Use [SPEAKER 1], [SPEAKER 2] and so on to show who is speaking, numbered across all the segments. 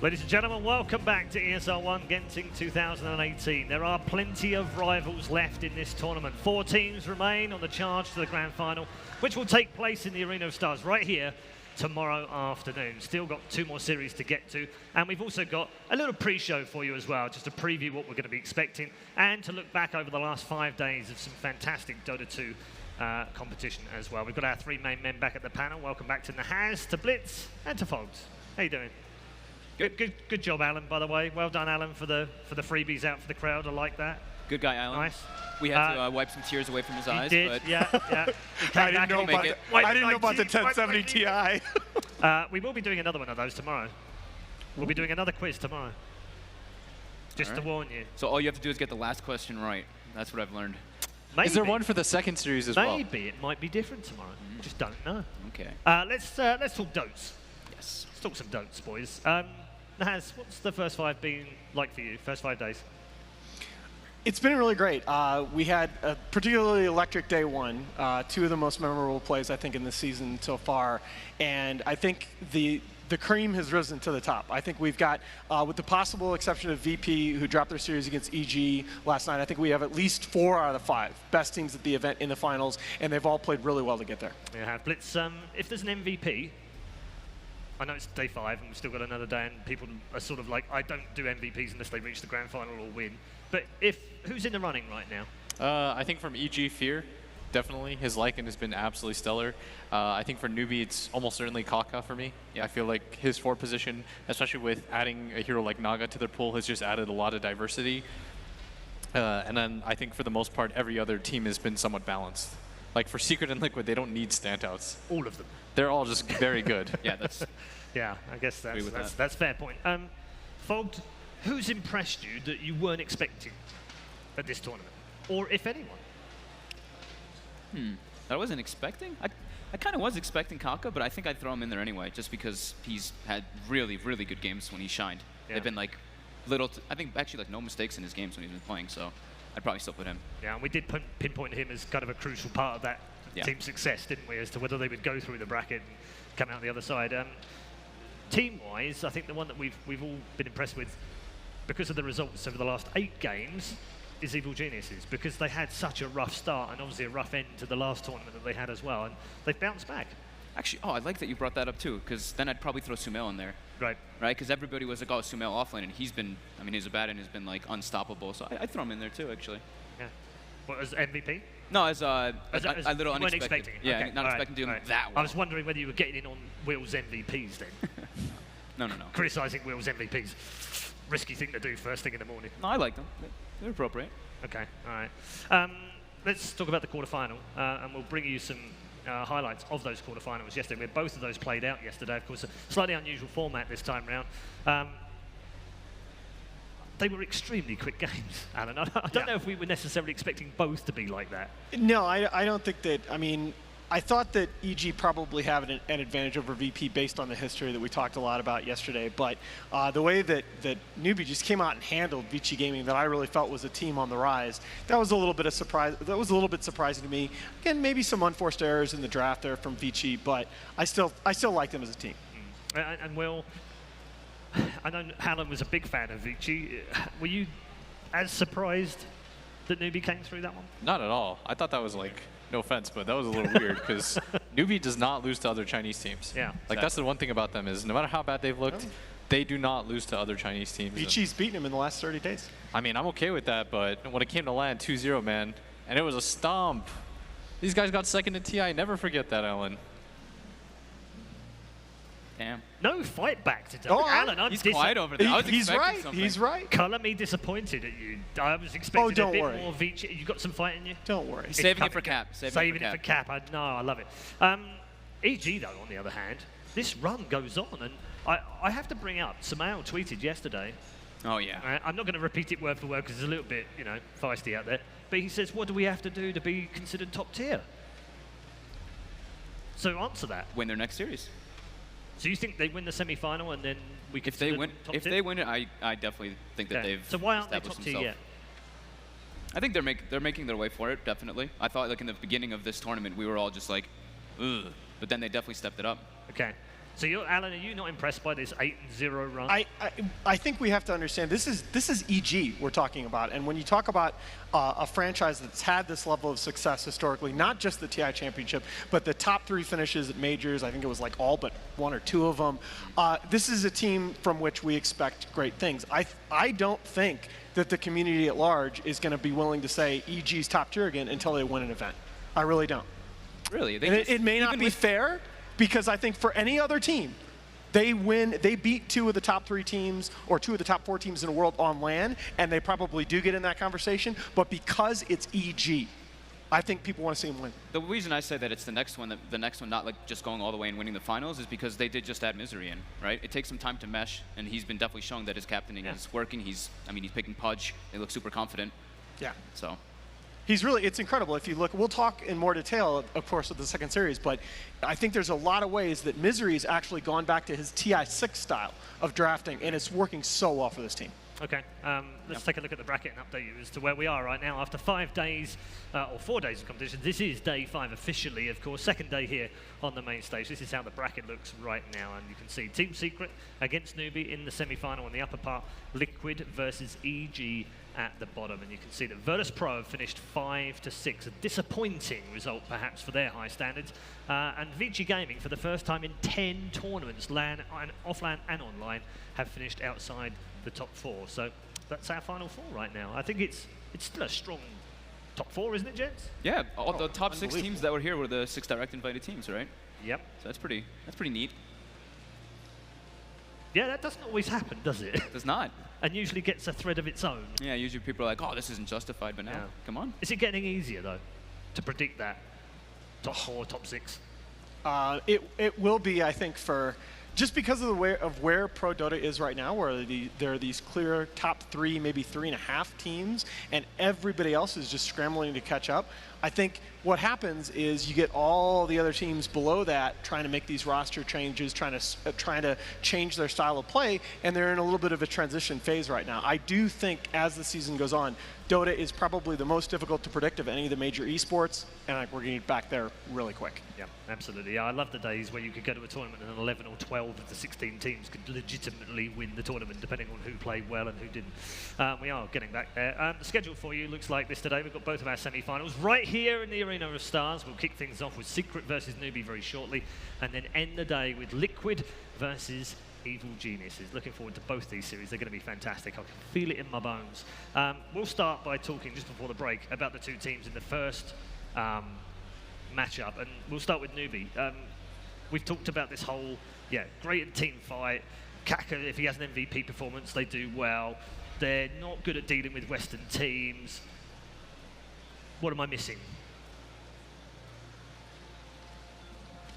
[SPEAKER 1] Ladies and gentlemen, welcome back to ESL One Genting 2018. There are plenty of rivals left in this tournament. 4 teams remain on the charge to the grand final, which will take place in the Arena of Stars right here tomorrow afternoon. Still got 2 more series to get to, and we've also got a little pre-show for you as well, just to preview what we're going to be expecting and to look back over the last 5 days of some fantastic Dota 2 competition as well. We've got our 3 main men back at the panel. Welcome back to Nahaz, to Blitz, and to Fogs. How you doing? Good job, Alan, by the way. Well done, Alan, for the freebies out for the crowd. I like that.
[SPEAKER 2] Good guy, Alan.
[SPEAKER 1] Nice.
[SPEAKER 2] We had to wipe some tears away from his eyes.
[SPEAKER 1] Did,
[SPEAKER 2] but
[SPEAKER 1] yeah.
[SPEAKER 3] I didn't know about the 1070 Ti.
[SPEAKER 1] We will be doing another one of those tomorrow. We'll be doing another quiz tomorrow. Just to warn you.
[SPEAKER 2] So all you have to do is get the last question right. That's what I've learned.
[SPEAKER 1] Maybe.
[SPEAKER 4] Is there one for the second series as well?
[SPEAKER 1] Maybe it might be different tomorrow. Just don't know.
[SPEAKER 2] Okay.
[SPEAKER 1] Let's talk Dotes.
[SPEAKER 2] Yes.
[SPEAKER 1] Let's talk some Dotes, boys. Nahaz, what's the first 5 been like for you? First 5 days?
[SPEAKER 3] It's been really great. We had a particularly electric day 1. 2 of the most memorable plays, I think, in this season so far. And I think the cream has risen to the top. I think we've got, with the possible exception of VP, who dropped their series against EG last night, I think we have at least 4 out of the 5 best teams at the event in the finals, and they've all played really well to get there.
[SPEAKER 1] Yeah, Blitz, if there's an MVP, I know it's day 5 and we've still got another day and people are sort of like, I don't do MVPs unless they reach the grand final or win. But who's in the running right now?
[SPEAKER 4] I think from EG Fear, definitely. His Lycan has been absolutely stellar. I think for Newbee, it's almost certainly Kaka for me. Yeah. I feel like his 4 position, especially with adding a hero like Naga to their pool, has just added a lot of diversity. And then I think for the most part, every other team has been somewhat balanced. Like for Secret and Liquid, they don't need standouts.
[SPEAKER 1] All of them.
[SPEAKER 4] They're all just very good.
[SPEAKER 2] Yeah, that's.
[SPEAKER 1] Yeah, I guess that's fair point. Fogged, who's impressed you that you weren't expecting at this tournament, or if anyone?
[SPEAKER 2] That I wasn't expecting. I kind of was expecting Kaka, but I think I'd throw him in there anyway, just because he's had really, really good games when he shined. Yeah. They've been like I think actually like no mistakes in his games when he's been playing, so I'd probably still put him. Yeah,
[SPEAKER 1] and we did pinpoint him as kind of a crucial part of that team's success, didn't we, as to whether they would go through the bracket and come out the other side. Team-wise, I think the one that we've all been impressed with because of the results over the last 8 games is Evil Geniuses, because they had such a rough start and obviously a rough end to the last tournament that they had as well, and they've bounced back.
[SPEAKER 2] Actually, I like that you brought that up too, because then I'd probably throw Sumail in there. Right, because everybody was like, oh, Sumail offlane, and he's been, I mean, he's a bad and has been like unstoppable, so I'd throw him in there too, actually.
[SPEAKER 1] Yeah. What, as MVP?
[SPEAKER 2] No, as a little unexpected.
[SPEAKER 1] Expecting.
[SPEAKER 2] Yeah,
[SPEAKER 1] okay.
[SPEAKER 2] not expecting to do that well.
[SPEAKER 1] I was wondering whether you were getting in on Will's MVPs then.
[SPEAKER 2] No.
[SPEAKER 1] Criticising Will's MVPs. Risky thing to do first thing in the morning.
[SPEAKER 2] No, I like them. They're appropriate.
[SPEAKER 1] Okay, all right. Let's talk about the quarterfinal, and we'll bring you some highlights of those quarterfinals yesterday. We had both of those played out yesterday. Of course, a slightly unusual format this time round. They were extremely quick games, Alan. I don't know if we were necessarily expecting both to be like that.
[SPEAKER 3] No, I don't think that. I mean, I thought that EG probably had an advantage over VP based on the history that we talked a lot about yesterday. But the way that Newbee just came out and handled Vici Gaming, that I really felt was a team on the rise, that was a little bit of surprise. That was a little bit surprising to me. Again, maybe some unforced errors in the draft there from Vici, but I still like them as a team.
[SPEAKER 1] And Will, I know Alan was a big fan of Vici. Were you as surprised that Newbee came through that one?
[SPEAKER 4] Not at all. I thought that was like, no offense, but that was a little weird because Newbee does not lose to other Chinese teams.
[SPEAKER 1] Yeah,
[SPEAKER 4] like that's the one thing about them is no matter how bad they've looked, they do not lose to other Chinese teams.
[SPEAKER 3] Vici's beaten him in the last 30 days.
[SPEAKER 4] I mean, I'm okay with that, but when it came to LAN 2-0, man, and it was a stomp. These guys got second in TI. Never forget that, Alan.
[SPEAKER 2] Damn.
[SPEAKER 1] No fight back today.
[SPEAKER 3] Oh,
[SPEAKER 1] Alan,
[SPEAKER 2] he's quiet over there.
[SPEAKER 3] He's right.
[SPEAKER 2] Something.
[SPEAKER 3] He's right.
[SPEAKER 1] Colour me disappointed at you. I was expecting a bit
[SPEAKER 3] worry.
[SPEAKER 1] more Vici. You got some fight in you?
[SPEAKER 3] Don't worry.
[SPEAKER 2] He's saving it for Cap.
[SPEAKER 1] Saving it for Cap. I love it. EG, though, on the other hand, this run goes on. And I have to bring up, Sumail tweeted yesterday.
[SPEAKER 2] Oh, yeah.
[SPEAKER 1] I'm not going to repeat it word for word because it's a little bit, feisty out there. But he says, what do we have to do to be considered top tier? So answer that.
[SPEAKER 2] Win their next series.
[SPEAKER 1] So you think they win the semi-final and then we could?
[SPEAKER 2] If they win it, I definitely think that they've.
[SPEAKER 1] So why aren't they top tier yet?
[SPEAKER 2] I think they're making their way for it. Definitely. I thought like in the beginning of this tournament we were all just like, ugh, but then they definitely stepped it up.
[SPEAKER 1] Okay. So, Alan, are you not impressed by this 8-0 run?
[SPEAKER 3] I think we have to understand this is EG we're talking about, and when you talk about a franchise that's had this level of success historically, not just the TI Championship, but the top 3 finishes at majors. I think it was like all but 1 or 2 of them. This is a team from which we expect great things. I don't think that the community at large is going to be willing to say EG's top tier again until they win an event. I really don't.
[SPEAKER 2] Really?
[SPEAKER 3] It may not be fair, because I think for any other team, they beat 2 of the top 3 teams or 2 of the top 4 teams in the world on LAN, and they probably do get in that conversation. But because it's EG, I think people want to see them win.
[SPEAKER 2] The reason I say that it's the next one not like just going all the way and winning the finals, is because they did just add Misery in, right? It takes some time to mesh, and he's been definitely showing that his captaining is working. He's picking Pudge. They look super confident. Yeah. So.
[SPEAKER 3] It's incredible. If you look, we'll talk in more detail, of course, with the second series, but I think there's a lot of ways that Misery's actually gone back to his TI6 style of drafting, and it's working so well for this team.
[SPEAKER 1] Okay, let's take a look at the bracket and update you as to where we are right now. After 5 days, or 4 days of competition, this is day 5 officially, of course, second day here on the main stage. This is how the bracket looks right now, and you can see Team Secret against Newbee in the semi-final in the upper part, Liquid versus EG at the bottom, and you can see that Virtus Pro have finished 5-6, a disappointing result perhaps for their high standards, and Vici Gaming, for the first time in 10 tournaments, LAN, offline and online, have finished outside the top 4. So that's our final 4 right now. I think it's still a strong top 4, isn't it, gents?
[SPEAKER 2] Yeah, all the top 6 teams that were here were the 6 direct invited teams, right?
[SPEAKER 1] Yep.
[SPEAKER 2] So that's pretty neat.
[SPEAKER 1] Yeah, that doesn't always happen, does it?
[SPEAKER 2] It does not.
[SPEAKER 1] And usually gets a thread of its own.
[SPEAKER 2] Yeah, usually people are like, oh, this isn't justified, but now, come on.
[SPEAKER 1] Is it getting easier, though, to predict that? Top 4, top 6?
[SPEAKER 3] It will be, I think, for just because of where Pro Dota is right now, where there are these clear top 3, maybe 3.5 teams, and everybody else is just scrambling to catch up. I think what happens is you get all the other teams below that trying to make these roster changes, trying to change their style of play, and they're in a little bit of a transition phase right now. I do think as the season goes on, Dota is probably the most difficult to predict of any of the major esports, and we're going to get back there really quick.
[SPEAKER 1] Yeah, absolutely. Yeah, I love the days where you could go to a tournament and 11 or 12 of the 16 teams could legitimately win the tournament, depending on who played well and who didn't. We are getting back there. The schedule for you looks like this today. We've got both of our semi-finals right here in the Arena of Stars. We'll kick things off with Secret versus Newbee very shortly, and then end the day with Liquid versus Evil Geniuses. Looking forward to both these series. They're going to be fantastic. I can feel it in my bones. We'll start by talking just before the break about the 2 teams in the first matchup, and we'll start with Newbee. We've talked about this whole, great team fight. Kaka, if he has an MVP performance, they do well. They're not good at dealing with Western teams. What am I missing?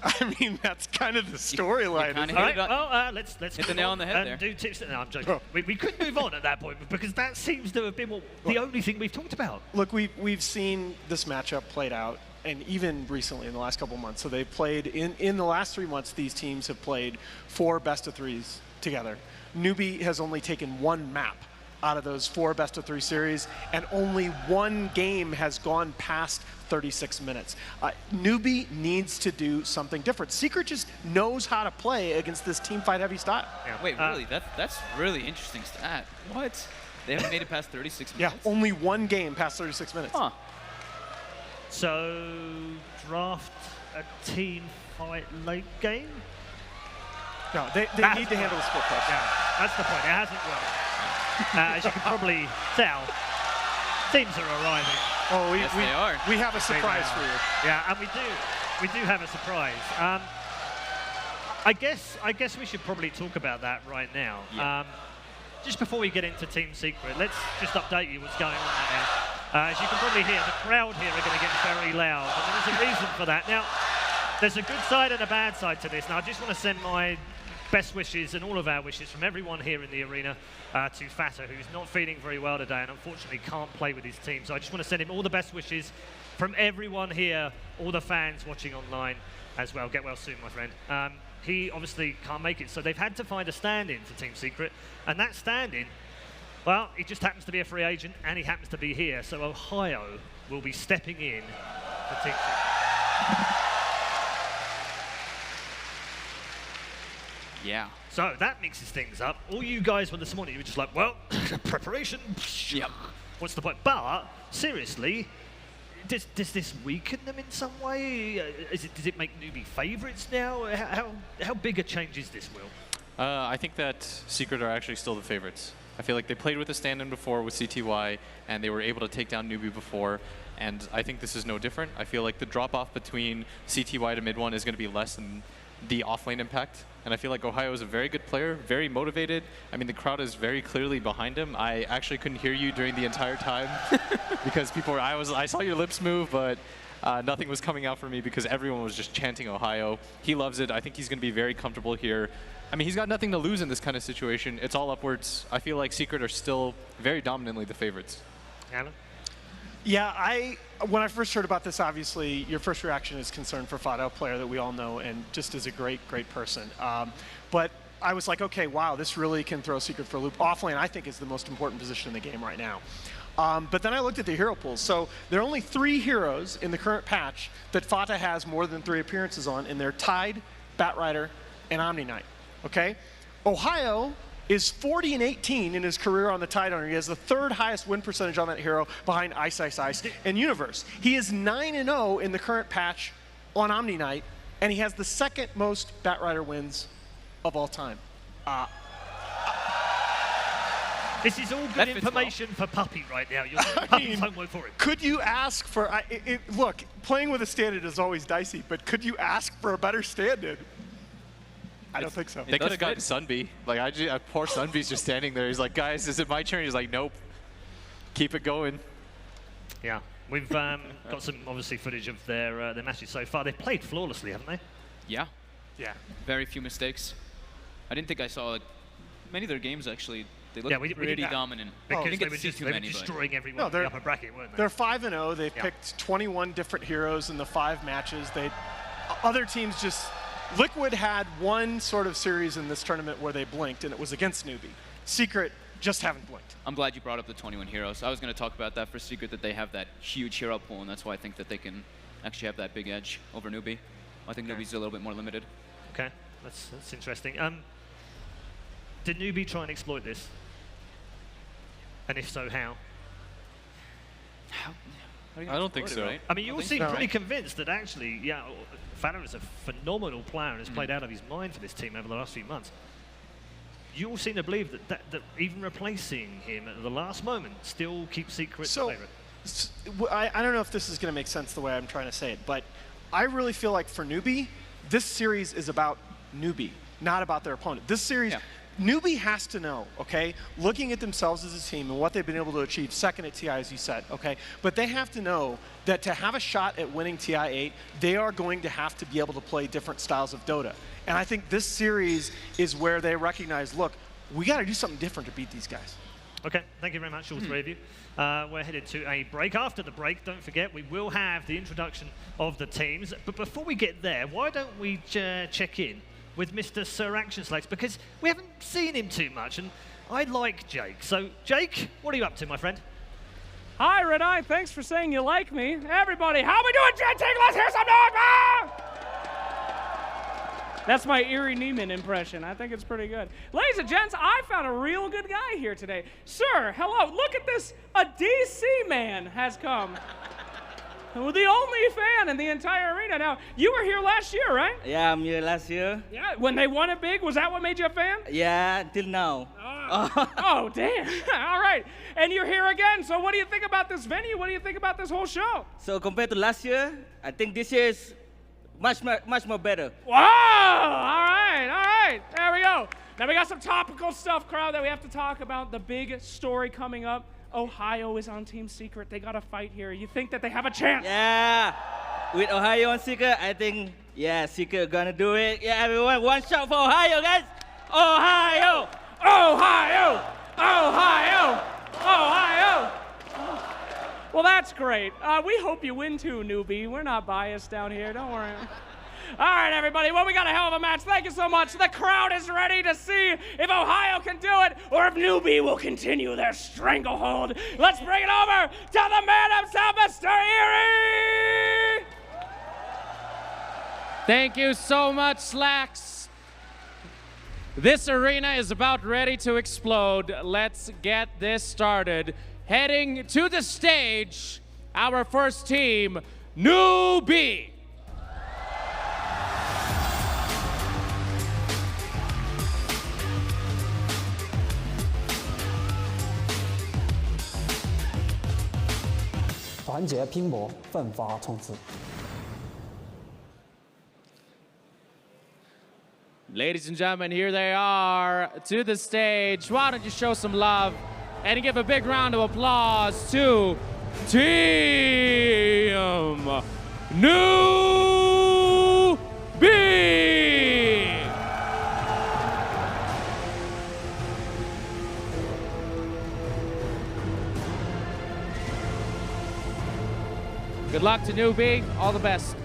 [SPEAKER 3] I mean, that's kind of the storyline.
[SPEAKER 1] All right, well, let's
[SPEAKER 2] hit the nail on the head there.
[SPEAKER 1] Do tips. No, I'm joking. We could move on at that point because that seems to have been the only thing we've talked about.
[SPEAKER 3] Look, we've seen this matchup played out, and even recently in the last couple of months. So they've played in the last 3 months. These teams have played 4 best-of-3s together. Newbee has only taken 1 map out of those 4 best-of-3 series, and only 1 game has gone past 36 minutes. Newbee needs to do something different. Secret just knows how to play against this team fight heavy style.
[SPEAKER 2] Yeah. Wait, really? That's really interesting stat. What? They haven't made it past 36 minutes?
[SPEAKER 3] Yeah, only 1 game past 36 minutes.
[SPEAKER 2] Huh.
[SPEAKER 1] So, draft a team fight late game?
[SPEAKER 3] No, they need to handle the split push.
[SPEAKER 1] Yeah, that's the point. It hasn't worked. As you can probably tell, teams are arriving.
[SPEAKER 3] Oh,
[SPEAKER 2] yes, they are.
[SPEAKER 3] We have a surprise for you.
[SPEAKER 1] Yeah, and we do have a surprise. I guess we should probably talk about that right now.
[SPEAKER 2] Yeah.
[SPEAKER 1] Just before we get into Team Secret, let's just update you what's going on right now. As you can probably hear, the crowd here are going to get very loud, and there's a reason for that. Now, there's a good side and a bad side to this. Now, I just want to send my best wishes and all of our wishes from everyone here in the arena to Fata, who's not feeling very well today and unfortunately can't play with his team. So I just want to send him all the best wishes from everyone here, all the fans watching online as well. Get well soon, my friend. He obviously can't make it, so they've had to find a stand-in for Team Secret, and that stand-in, well, he just happens to be a free agent and he happens to be here, so Ohio will be stepping in for Team Secret.
[SPEAKER 2] Yeah.
[SPEAKER 1] So that mixes things up. All you guys were this morning, you were just like, well, preparation.
[SPEAKER 2] Yep.
[SPEAKER 1] What's the point? But seriously, does this weaken them in some way? Does it make Newbee favourites now? How big a change is this, Will?
[SPEAKER 4] I think that Secret are actually still the favorites. I feel like they played with a stand-in before with CTY, and they were able to take down Newbee before, and I think this is no different. I feel like the drop-off between CTY to mid-1 is going to be less than the off-lane impact, and I feel like Ohio is a very good player, very motivated. I mean, the crowd is very clearly behind him. I actually couldn't hear you during the entire time because people were, I saw your lips move, but nothing was coming out for me because everyone was just chanting Ohio. He loves it. I think he's going to be very comfortable here. I mean, he's got nothing to lose in this kind of situation. It's all upwards. I feel like Secret are still very dominantly the favorites.
[SPEAKER 1] Alan?
[SPEAKER 3] Yeah, when I first heard about this, obviously, your first reaction is concern for Fado, player that we all know and just is a great, great person. But I was like, okay, wow, this really can throw Secret for a loop. Offlane, I think, is the most important position in the game right now. But then I looked at the hero pools. So there are only 3 heroes in the current patch that Fata has more than 3 appearances on, and they're Tide, Batrider, and Omni Knight. Okay? Ohio is 40-18 in his career on the Tide owner. He has the 3rd highest win percentage on that hero behind Ice Ice Ice and Universe. He is 9-0 in the current patch on Omni Knight, and he has the 2nd most Batrider wins of all time.
[SPEAKER 1] This is all good information for Puppy right now. You're Puppy's homework for it.
[SPEAKER 3] Could you ask for... look, playing with a stand-in is always dicey, but could you ask for a better stand-in? I don't think so.
[SPEAKER 4] They could have gotten Sunbee. Like, poor Sunbee's just standing there. He's like, guys, is it my turn? He's like, nope. Keep it going.
[SPEAKER 1] Yeah. We've got some, obviously, footage of their matches so far. They've played flawlessly, haven't they?
[SPEAKER 2] Yeah.
[SPEAKER 3] Yeah.
[SPEAKER 2] Very few mistakes. I didn't think I saw like, many of their games, actually. They looked
[SPEAKER 1] we
[SPEAKER 2] pretty
[SPEAKER 1] did
[SPEAKER 2] dominant.
[SPEAKER 1] Because they were destroying everyone in the upper bracket, weren't they?
[SPEAKER 3] They're 5-0. They've picked 21 different heroes in the 5 matches. Other teams just... Liquid had one sort of series in this tournament where they blinked, and it was against Newbee. Secret just haven't blinked.
[SPEAKER 2] I'm glad you brought up the 21 heroes. I was going to talk about that for Secret, that they have that huge hero pool, and that's why I think that they can actually have that big edge over Newbee. I think Newbee's a little bit more limited.
[SPEAKER 1] Okay, that's interesting. Did Newbee try and exploit this? And if so, how?
[SPEAKER 4] I don't think so.
[SPEAKER 2] Right?
[SPEAKER 1] I mean, you all seem pretty convinced that actually, yeah, Fado is a phenomenal player and has played out of his mind for this team over the last few months. You all seem to believe that even replacing him at the last moment still keeps Secret favourite.
[SPEAKER 3] I don't know if this is going to make sense the way I'm trying to say it, but I really feel like for Newbee, this series is about Newbee, not about their opponent. This series... Yeah. Newbee has to know, okay, looking at themselves as a team and what they've been able to achieve, 2nd at TI, as you said, okay, but they have to know that to have a shot at winning TI-8, they are going to have to be able to play different styles of Dota. And I think this series is where they recognize, look, we got to do something different to beat these guys.
[SPEAKER 1] Okay, thank you very much, all 3 of you. We're headed to a break. After the break, don't forget, we will have the introduction of the teams. But before we get there, why don't we check in with Mr. Sir Action Slakes, because we haven't seen him too much, and I like Jake. So, Jake, what are you up to, my friend?
[SPEAKER 5] Hi, Red Eye. Thanks for saying you like me. Everybody, how we doing, Genting? Let's hear some noise! That's my Erie Neiman impression. I think it's pretty good. Ladies and gents, I found a real good guy here today. Sir, hello. Look at this. A DC man has come. The only fan in the entire arena. Now, you were here last year, right?
[SPEAKER 6] Yeah, I'm here last year.
[SPEAKER 5] Yeah, when they won it big, was that what made you a fan?
[SPEAKER 6] Yeah, till now.
[SPEAKER 5] Oh, damn. All right. And you're here again, so what do you think about this venue? What do you think about this whole show?
[SPEAKER 6] So compared to last year, I think this year is much more better.
[SPEAKER 5] Wow! All right. There we go. Now we got some topical stuff, crowd, that we have to talk about. The big story coming up. Ohio is on Team Secret. They got to fight here. You think that they have a chance?
[SPEAKER 6] Yeah. With Ohio on Secret, I think, yeah, Secret gonna do it. Yeah, everyone, one shot for Ohio, guys. Ohio!
[SPEAKER 5] Ohio! Ohio! Ohio! Well, that's great. We hope you win too, Newbee. We're not biased down here. Don't worry. All right, everybody. Well, we got a hell of a match. Thank you so much. The crowd is ready to see if Ohio can do it or if Newbee will continue their stranglehold. Let's bring it over to the man himself, Mr. Erie!
[SPEAKER 7] Thank you so much, Slacks.
[SPEAKER 5] This arena is about ready to explode. Let's get this started. Heading to the stage, our first team, Newbee. Ladies and gentlemen, here they are to the stage. Why don't you show some love and give a big round of applause to Team Newbee! Good luck to Newbee. All the best.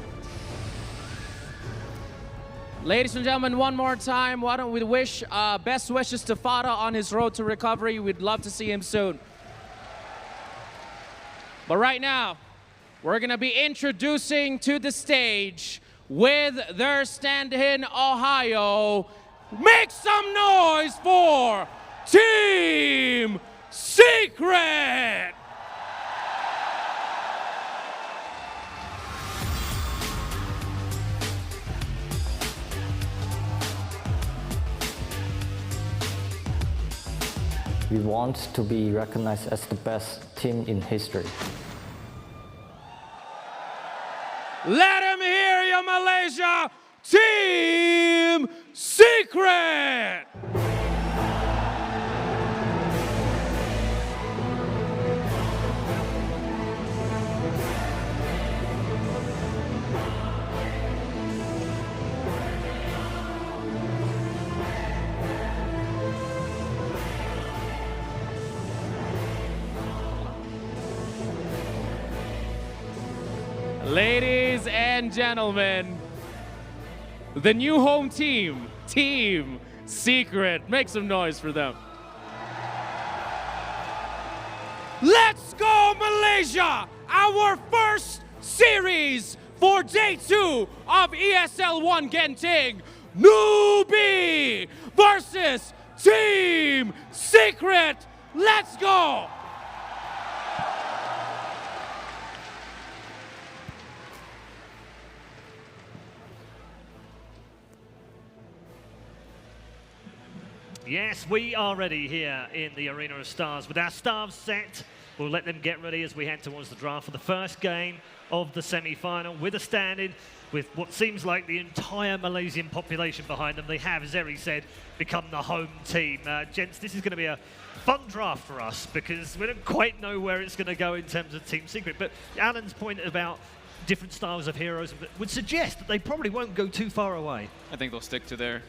[SPEAKER 5] Ladies and gentlemen, one more time, why don't we wish best wishes to Fada on his road to recovery. We'd love to see him soon. But right now, we're going to be introducing to the stage with their stand-in Ohio. Make some noise for Team Secret!
[SPEAKER 7] We want to be recognized as the best team in history.
[SPEAKER 5] Let him hear you, Malaysia! Team Secret! Ladies and gentlemen, the new home team, Team Secret. Make some noise for them. Let's go, Malaysia! Our first series for day 2 of ESL One Genting. Newbee versus Team Secret. Let's go!
[SPEAKER 1] Yes, we are ready here in the Arena of Stars. With our stars set, we'll let them get ready as we head towards the draft for the first game of the semi-final with a stand-in with what seems like the entire Malaysian population behind them. They have, as Eri said, become the home team. Gents, this is going to be a fun draft for us because we don't quite know where it's going to go in terms of Team Secret. But Alan's point about different styles of heroes would suggest that they probably won't go too far away.
[SPEAKER 2] I think they'll stick to their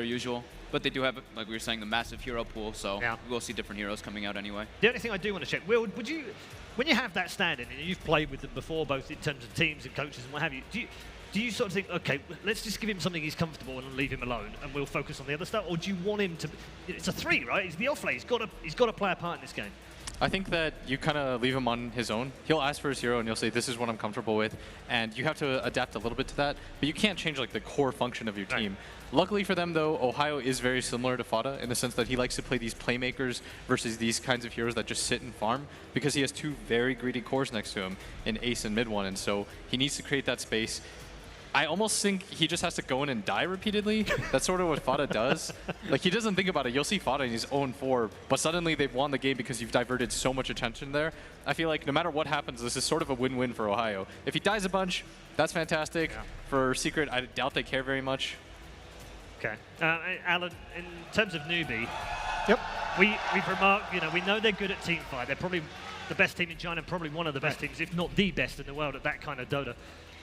[SPEAKER 2] usual. But they do have, like we were saying, the massive hero pool, so
[SPEAKER 1] yeah,
[SPEAKER 2] we'll see different heroes coming out anyway.
[SPEAKER 1] The only thing I do want to check, Will, would you, when you have that stand-in, and you've played with them before, both in terms of teams and coaches and what have you, do you sort of think, okay, let's just give him something he's comfortable and leave him alone, and we'll focus on the other stuff, or do you want him to? It's a 3, right? He's the off-lane. He's got to play a part in this game.
[SPEAKER 4] I think that you kind of leave him on his own. He'll ask for his hero and he'll say, this is what I'm comfortable with. And you have to adapt a little bit to that, but you can't change like the core function of your team. Right. Luckily for them though, Ohio is very similar to Fada in the sense that he likes to play these playmakers versus these kinds of heroes that just sit and farm because he has 2 very greedy cores next to him in Ace and Mid One. And so he needs to create that space. I almost think he just has to go in and die repeatedly. That's sort of what Fada does. Like, he doesn't think about it. You'll see Fada and he's 0-4, but suddenly they've won the game because you've diverted so much attention there. I feel like no matter what happens, this is sort of a win-win for Ohio. If he dies a bunch, that's fantastic. Yeah. For Secret, I doubt they care very much.
[SPEAKER 1] Okay. Alan, in terms of Newbee,
[SPEAKER 3] yep,
[SPEAKER 1] we've remarked, we know they're good at teamfight. They're probably the best team in China, probably one of the best teams, if not the best in the world at that kind of Dota.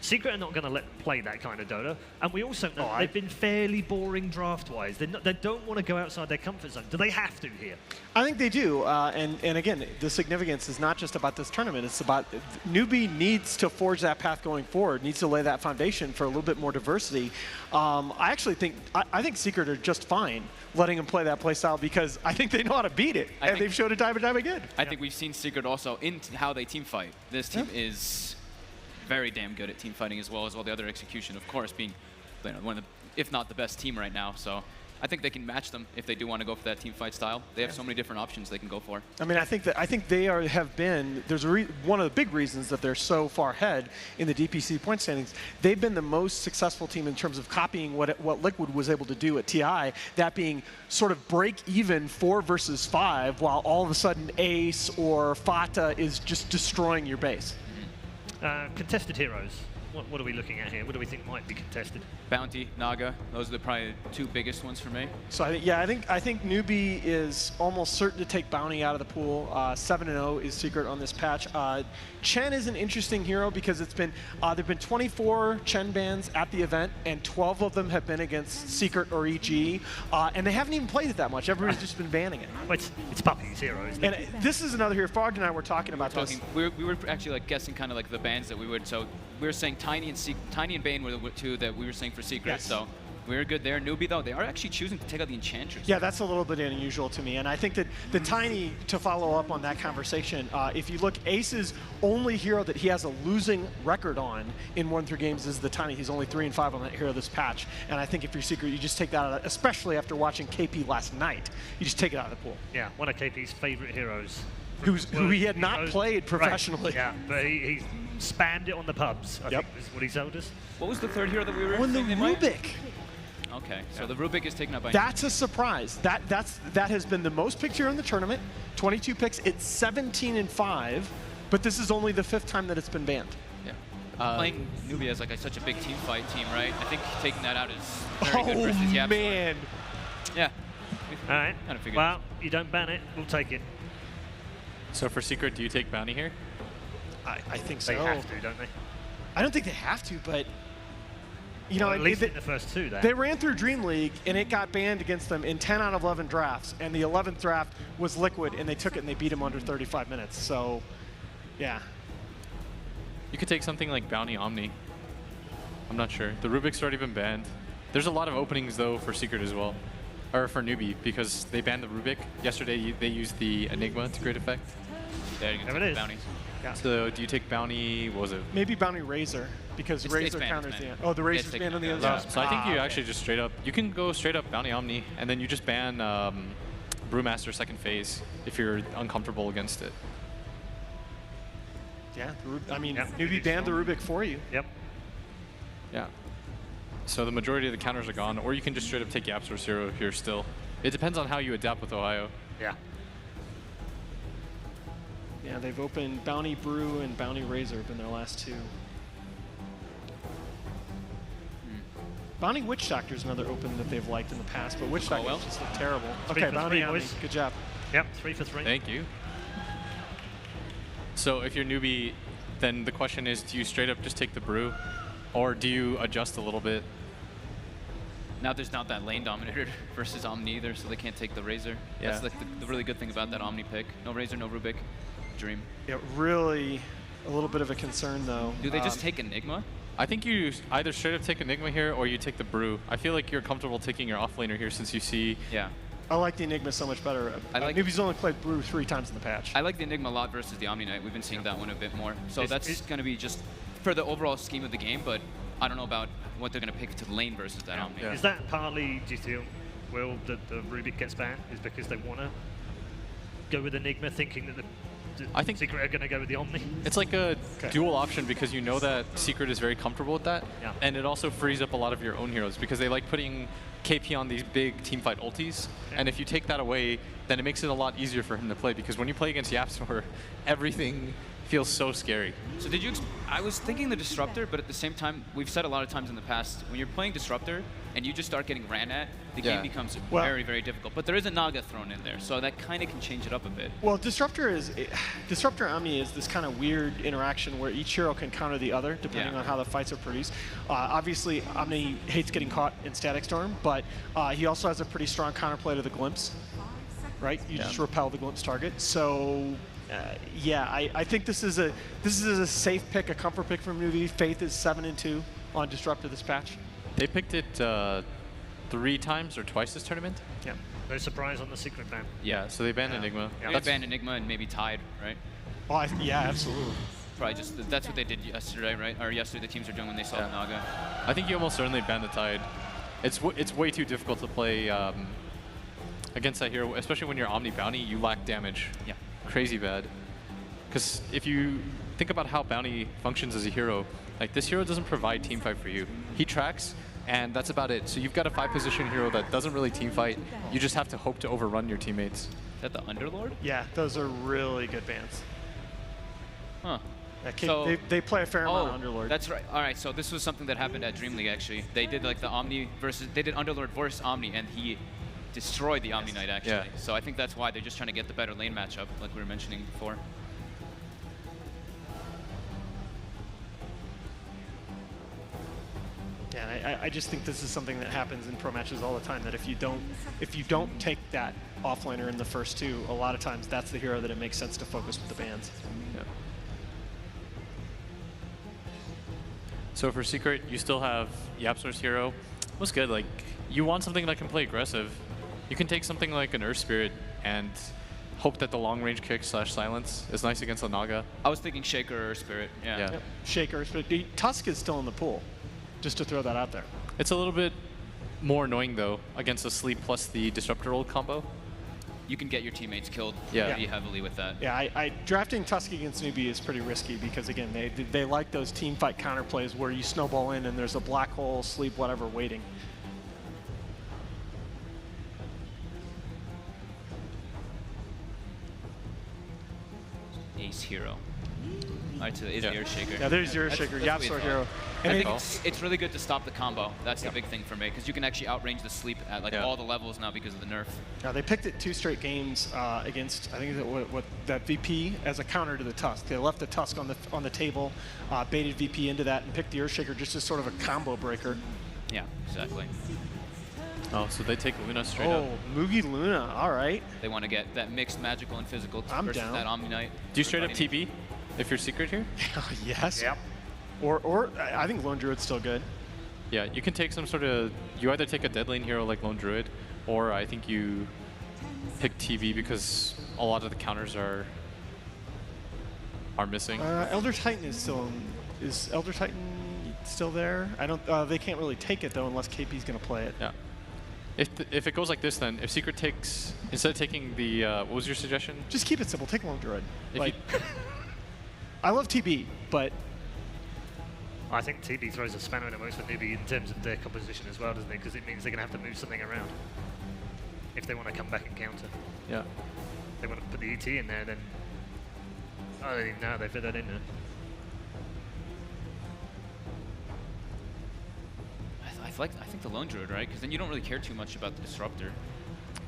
[SPEAKER 1] Secret are not going to let them play that kind of Dota. And we also know they've been fairly boring draft-wise. They don't want to go outside their comfort zone. Do they have to here?
[SPEAKER 3] I think they do. And again, the significance is not just about this tournament. It's about Newbee needs to forge that path going forward, needs to lay that foundation for a little bit more diversity. I actually think, I think Secret are just fine letting them play that play style because I think they know how to beat it. And they've showed it time and time again.
[SPEAKER 2] I think we've seen Secret also in how they team fight. This team is very damn good at team fighting as well as all the other execution, of course, being one of the, if not the best team right now. So I think they can match them if they do want to go for that team fight style. They have so many different options they can go for.
[SPEAKER 3] I mean, I think they have been. There's one of the big reasons that they're so far ahead in the DPC point standings. They've been the most successful team in terms of copying what Liquid was able to do at TI. That being sort of break even 4 versus 5, while all of a sudden Ace or Fata is just destroying your base.
[SPEAKER 1] Contested heroes. What are we looking at here? What do we think might be contested?
[SPEAKER 2] Bounty, Naga, those are the probably 2 biggest ones for me.
[SPEAKER 3] So I think Newbee is almost certain to take Bounty out of the pool. 7-0 is Secret on this patch. Chen is an interesting hero because it's been there've been 24 Chen bans at the event, and 12 of them have been against Secret or EG, and they haven't even played it that much. Everybody's just been banning it.
[SPEAKER 1] Well, it's Puppy's hero, isn't it?
[SPEAKER 3] And this is another hero. Fogg and I were talking about this.
[SPEAKER 2] We were actually like guessing kind of like the bans that we would. So we were saying Tiny and Bane were the 2 that we were saying for Secret.
[SPEAKER 3] Yes.
[SPEAKER 2] So we were good there. Newbee though, they are actually choosing to take out the Enchantress.
[SPEAKER 3] Yeah, that's a little bit unusual to me, and I think that the Tiny, to follow up on that conversation, if you look, Ace's only hero that he has a losing record on in 1-3 games is the Tiny. He's only 3-5 on that hero this patch, and I think if you're Secret, you just take that out, especially after watching KP last night, you just take it out of the pool.
[SPEAKER 1] Yeah, one of KP's favorite heroes.
[SPEAKER 3] Who he had not played professionally.
[SPEAKER 1] Right. Yeah, but he spammed it on the pubs, I think is what he told us.
[SPEAKER 2] What was the 3rd hero that we were
[SPEAKER 3] On the
[SPEAKER 2] saying they might?
[SPEAKER 3] Rubik.
[SPEAKER 2] Okay, so the Rubik is taken out by...
[SPEAKER 3] That's a surprise. That has been the most picked hero in the tournament. 22 picks. It's 17-5, but this is only the 5th time that it's been banned.
[SPEAKER 2] Yeah. Playing Newbee as like such a big team fight team, right? I think taking that out is very good versus Yap.
[SPEAKER 3] Man.
[SPEAKER 2] Yeah.
[SPEAKER 1] All right.
[SPEAKER 2] Kind of figured.
[SPEAKER 1] Well, you don't ban it, we'll take it.
[SPEAKER 4] So for Secret, do you take Bounty here?
[SPEAKER 3] I think so.
[SPEAKER 1] They have to, don't they?
[SPEAKER 3] I don't think they have to, but you know,
[SPEAKER 1] at least in the first 2,
[SPEAKER 3] they ran through Dream League and it got banned against them in 10 out of 11 drafts, and the 11th draft was Liquid, and they took it and they beat them under 35 minutes. So, yeah.
[SPEAKER 4] You could take something like Bounty Omni. I'm not sure. The Rubik's already been banned. There's a lot of openings though for Secret as well, or for Newbee, because they banned the Rubik. Yesterday they used the Enigma to great effect.
[SPEAKER 2] There
[SPEAKER 1] it is.
[SPEAKER 2] Bounties.
[SPEAKER 3] Yeah.
[SPEAKER 4] So do you take Bounty? What was it?
[SPEAKER 3] Maybe Bounty Razor, because Razor
[SPEAKER 2] banned,
[SPEAKER 3] counters
[SPEAKER 2] it's
[SPEAKER 3] the
[SPEAKER 2] banned.
[SPEAKER 3] Oh, the
[SPEAKER 2] Yeah,
[SPEAKER 3] Razor's
[SPEAKER 2] it's
[SPEAKER 3] banned on the
[SPEAKER 2] taken
[SPEAKER 3] other
[SPEAKER 2] out.
[SPEAKER 3] side.
[SPEAKER 4] So I think you
[SPEAKER 3] okay.
[SPEAKER 4] actually just straight up, you can go straight up Bounty Omni, and then you just ban Brewmaster 2nd phase if you're uncomfortable against it.
[SPEAKER 3] Yeah, I mean,
[SPEAKER 1] Yeah.
[SPEAKER 3] Newbee banned the Rubik for you.
[SPEAKER 1] Yep.
[SPEAKER 4] Yeah. So the majority of the counters are gone, or you can just straight up take Yapsor 0 here still. It depends on how you adapt with Ohio.
[SPEAKER 1] Yeah.
[SPEAKER 3] Yeah, they've opened Bounty Brew and Bounty Razor have been their last 2. Bounty Witch Doctor is another open that they've liked in the past, but Witch Doctor just look terrible.
[SPEAKER 1] 3
[SPEAKER 3] Okay,
[SPEAKER 1] for
[SPEAKER 3] Bounty
[SPEAKER 1] 3,
[SPEAKER 3] Omni,
[SPEAKER 1] boys.
[SPEAKER 3] good job.
[SPEAKER 1] Yep, 3 for 3.
[SPEAKER 4] Thank you. So if you're Newbee, then the question is, do you straight up just take the Brew, or do you adjust a little bit?
[SPEAKER 2] Now there's not that lane dominator versus Omni either, so they can't take the Razor.
[SPEAKER 4] Yeah.
[SPEAKER 2] That's like the really good thing about that Omni pick. No Razor, no Rubik. Dream.
[SPEAKER 3] Yeah, really a little bit of a concern, though.
[SPEAKER 2] Do they just take Enigma?
[SPEAKER 4] I think you either straight up take Enigma here, or you take the Brew. I feel like you're comfortable taking your offlaner here since you see...
[SPEAKER 2] Yeah.
[SPEAKER 3] I like the Enigma so much better.
[SPEAKER 2] I like-
[SPEAKER 3] Newbee's only played Brew 3 times in the patch.
[SPEAKER 2] I like the Enigma a lot versus the Omni Knight. We've been seeing that one a bit more. So
[SPEAKER 1] It's-
[SPEAKER 2] that's going to be just for the overall scheme of the game, but I don't know about what they're going to pick to the lane versus that Omni.
[SPEAKER 4] Yeah.
[SPEAKER 1] Is that partly, do you feel, Will, that the Rubik gets banned? Is because they want to go with Enigma, thinking that the
[SPEAKER 4] I think-
[SPEAKER 1] Secret are going to go with the Omni?
[SPEAKER 4] It's like a dual option because you know that Secret is very comfortable with that,
[SPEAKER 1] Yeah.
[SPEAKER 4] and it also frees up a lot of your own heroes because they like putting KP on these big teamfight ultis, and if you take that away, then it makes it a lot easier for him to play because when you play against Yapsor, everything feels so scary.
[SPEAKER 2] So did you? I was thinking the Disruptor, but at the same time, we've said a lot of times in the past, when you're playing Disruptor and you just start getting ran at, the
[SPEAKER 4] Yeah.
[SPEAKER 2] game becomes
[SPEAKER 3] Well-
[SPEAKER 2] very, very difficult. But there is a Naga thrown in there, so that kind of can change it up a bit.
[SPEAKER 3] Well, Disruptor Omni is this kind of weird interaction where each hero can counter the other depending
[SPEAKER 2] Yeah.
[SPEAKER 3] on how the fights are produced. Obviously, Omni hates getting caught in Static Storm, but he also has a pretty strong counterplay to the Glimpse, right? You just repel the Glimpse target. So, yeah, I think this is a safe pick, a comfort pick from Newbee. Faith is 7-2 on Disruptor this patch.
[SPEAKER 4] They picked it 3 times or twice this tournament.
[SPEAKER 1] Yeah. No surprise on the Secret ban.
[SPEAKER 4] Yeah, so they banned Enigma.
[SPEAKER 1] Yeah.
[SPEAKER 2] They banned Enigma and maybe tied, right?
[SPEAKER 3] Oh, yeah, absolutely.
[SPEAKER 2] Probably just, that's what they did yesterday, right? Or yesterday the teams are doing when they saw the Naga.
[SPEAKER 4] I think you almost certainly banned the Tide. It's way too difficult to play against that hero, especially when you're Omni Bounty. You lack damage.
[SPEAKER 2] Yeah.
[SPEAKER 4] Crazy bad. Because if you think about how Bounty functions as a hero, like this hero doesn't provide team fight for you. He tracks, and that's about it. So you've got a 5-position hero that doesn't really team fight. You just have to hope to overrun your teammates.
[SPEAKER 2] Is that the Underlord?
[SPEAKER 3] Yeah, those are really good bans.
[SPEAKER 2] Huh.
[SPEAKER 3] Yeah, they play a fair amount of Underlord.
[SPEAKER 2] That's right. All right, so this was something that happened at Dream League, actually. They did like the Omni versus, they did Underlord versus Omni, and he destroyed the Omni Knight, actually.
[SPEAKER 4] Yeah.
[SPEAKER 2] So I think that's why they're just trying to get the better lane matchup, like we were mentioning before.
[SPEAKER 3] Yeah, I just think this is something that happens in pro matches all the time, that if you don't take that offlaner in the first two, a lot of times that's the hero that it makes sense to focus with the bans.
[SPEAKER 4] Yeah. So for Secret, you still have YapzOr's hero. What's good, like, you want something that can play aggressive. You can take something like an Earth Spirit and hope that the long-range kick / silence is nice against the Naga.
[SPEAKER 2] I was thinking Shaker or Spirit, yeah.
[SPEAKER 3] Yep. Shaker, but Tusk is still in the pool, just to throw that out there.
[SPEAKER 4] It's a little bit more annoying, though, against the Sleep plus the Disruptor ult combo.
[SPEAKER 2] You can get your teammates killed
[SPEAKER 4] Yeah.
[SPEAKER 2] pretty heavily with that.
[SPEAKER 3] Yeah, drafting Tusk against Newbee is pretty risky because, again, they like those team fight counterplays where you snowball in and there's a black hole, sleep, whatever, waiting.
[SPEAKER 2] Ace hero. All right, so is the Earth Shaker.
[SPEAKER 3] Yeah, there's your Shaker,
[SPEAKER 2] That's
[SPEAKER 3] YapzOr
[SPEAKER 2] what we
[SPEAKER 3] hero.
[SPEAKER 2] thought. I think it's really good to stop the combo. That's the big thing for me, because you can actually outrange the Sleep at like all the levels now because of the nerf.
[SPEAKER 3] Now they picked it 2 straight games against, I think, what that VP as a counter to the Tusk. They left the Tusk on the table, baited VP into that, and picked the Earthshaker just as sort of a combo breaker.
[SPEAKER 2] Yeah, exactly.
[SPEAKER 4] Oh, so they take Luna straight up.
[SPEAKER 3] Oh, Mugi Luna, all right.
[SPEAKER 2] They want to get that mixed magical and physical versus
[SPEAKER 3] down.
[SPEAKER 2] that Omni Knight.
[SPEAKER 4] Do you straight up TB if you're Secret here?
[SPEAKER 3] Yes.
[SPEAKER 1] Yep.
[SPEAKER 3] Or I think Lone Druid's still good.
[SPEAKER 4] Yeah, you can take some sort of, you either take a dead lane hero like Lone Druid, or I think you pick TV because a lot of the counters are missing.
[SPEAKER 3] Elder Titan is still is Elder Titan still there? I don't. They can't really take it though unless KP's gonna play it.
[SPEAKER 4] Yeah. If it goes like this, then if Secret takes, instead of taking the what was your suggestion?
[SPEAKER 3] Just keep it simple. Take Lone Druid.
[SPEAKER 4] If
[SPEAKER 3] Like, I love TB, but
[SPEAKER 1] I think TB throws a spanner in the works for Newbee in terms of their composition as well, doesn't it? Because it means they're going to have to move something around if they want to come back and counter.
[SPEAKER 4] Yeah.
[SPEAKER 1] They want to put the ET in there, then... Oh, they don't even know they fit that in there.
[SPEAKER 2] I think the Lone Druid, right? Because then you don't really care too much about the Disruptor.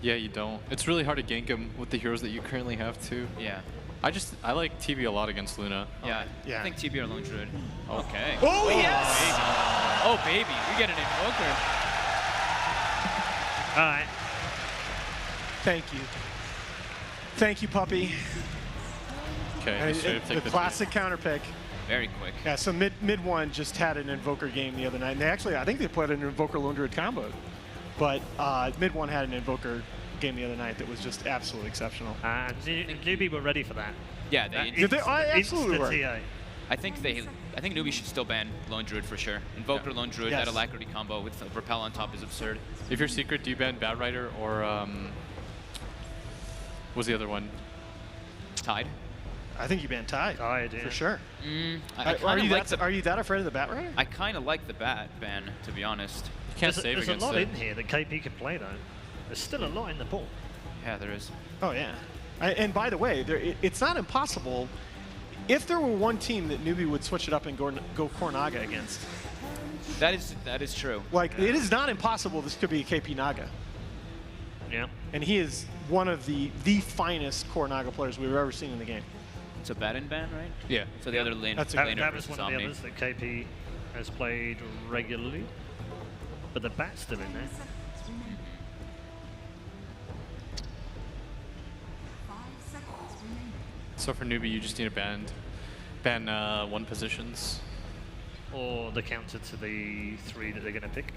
[SPEAKER 4] Yeah, you don't. It's really hard to gank him with the heroes that you currently have too.
[SPEAKER 2] Yeah.
[SPEAKER 4] I like TB a lot against Luna.
[SPEAKER 2] Yeah.
[SPEAKER 3] Yeah.
[SPEAKER 2] I think TB or Lone Druid. Okay.
[SPEAKER 3] oh yes!
[SPEAKER 2] Baby. Oh, baby. We get an Invoker.
[SPEAKER 1] All right.
[SPEAKER 3] Thank you, puppy.
[SPEAKER 4] Okay,
[SPEAKER 3] And
[SPEAKER 4] straight up take
[SPEAKER 3] the classic counter pick.
[SPEAKER 2] Very quick.
[SPEAKER 3] Yeah, so mid one just had an Invoker game the other night, and they actually, I think they played an Invoker Lone Druid combo, but mid one had an Invoker game the other night that was just absolutely exceptional.
[SPEAKER 1] And Newbee were ready for that.
[SPEAKER 2] Yeah, they.
[SPEAKER 3] Did they? I absolutely were.
[SPEAKER 1] Insta-TA.
[SPEAKER 2] I think Newbee should still ban Lone Druid for sure. Invoker Lone Druid,
[SPEAKER 3] Yes.
[SPEAKER 2] that Alacrity combo with Repel on top is absurd.
[SPEAKER 4] If you're Secret, do you ban Bad Rider or what was the other one?
[SPEAKER 2] Tide.
[SPEAKER 3] I think you banned Tide.
[SPEAKER 1] Tide, yeah.
[SPEAKER 3] For sure.
[SPEAKER 2] I
[SPEAKER 3] Are
[SPEAKER 2] kind of
[SPEAKER 3] you
[SPEAKER 2] like
[SPEAKER 3] that? Are you that afraid of the Bat Rider?
[SPEAKER 2] I kind of like the Bat ban, to be honest.
[SPEAKER 4] You can't save
[SPEAKER 1] There's a
[SPEAKER 4] against
[SPEAKER 1] lot
[SPEAKER 4] it.
[SPEAKER 1] in here that KP can play, though. There's still a lot in the pool.
[SPEAKER 2] Yeah, there is.
[SPEAKER 3] Oh yeah. And by the way, it's not impossible. If there were one team that Newbee would switch it up and go Kornaga against,
[SPEAKER 2] That is true.
[SPEAKER 3] like it is not impossible. This could be a KP Naga,
[SPEAKER 1] Yeah.
[SPEAKER 3] and he is one of the finest Kornaga players we've ever seen in the game.
[SPEAKER 2] It's a Baton ban, right?
[SPEAKER 4] Yeah.
[SPEAKER 2] So the other lane.
[SPEAKER 3] That's a-
[SPEAKER 2] laner
[SPEAKER 1] That was
[SPEAKER 2] versus
[SPEAKER 1] one of the
[SPEAKER 2] Omni.
[SPEAKER 1] others that KP has played regularly. But the Bat's still in there.
[SPEAKER 4] So for Newbie, you just need to ban 1 positions.
[SPEAKER 1] Or the counter to the 3 that they're going to pick.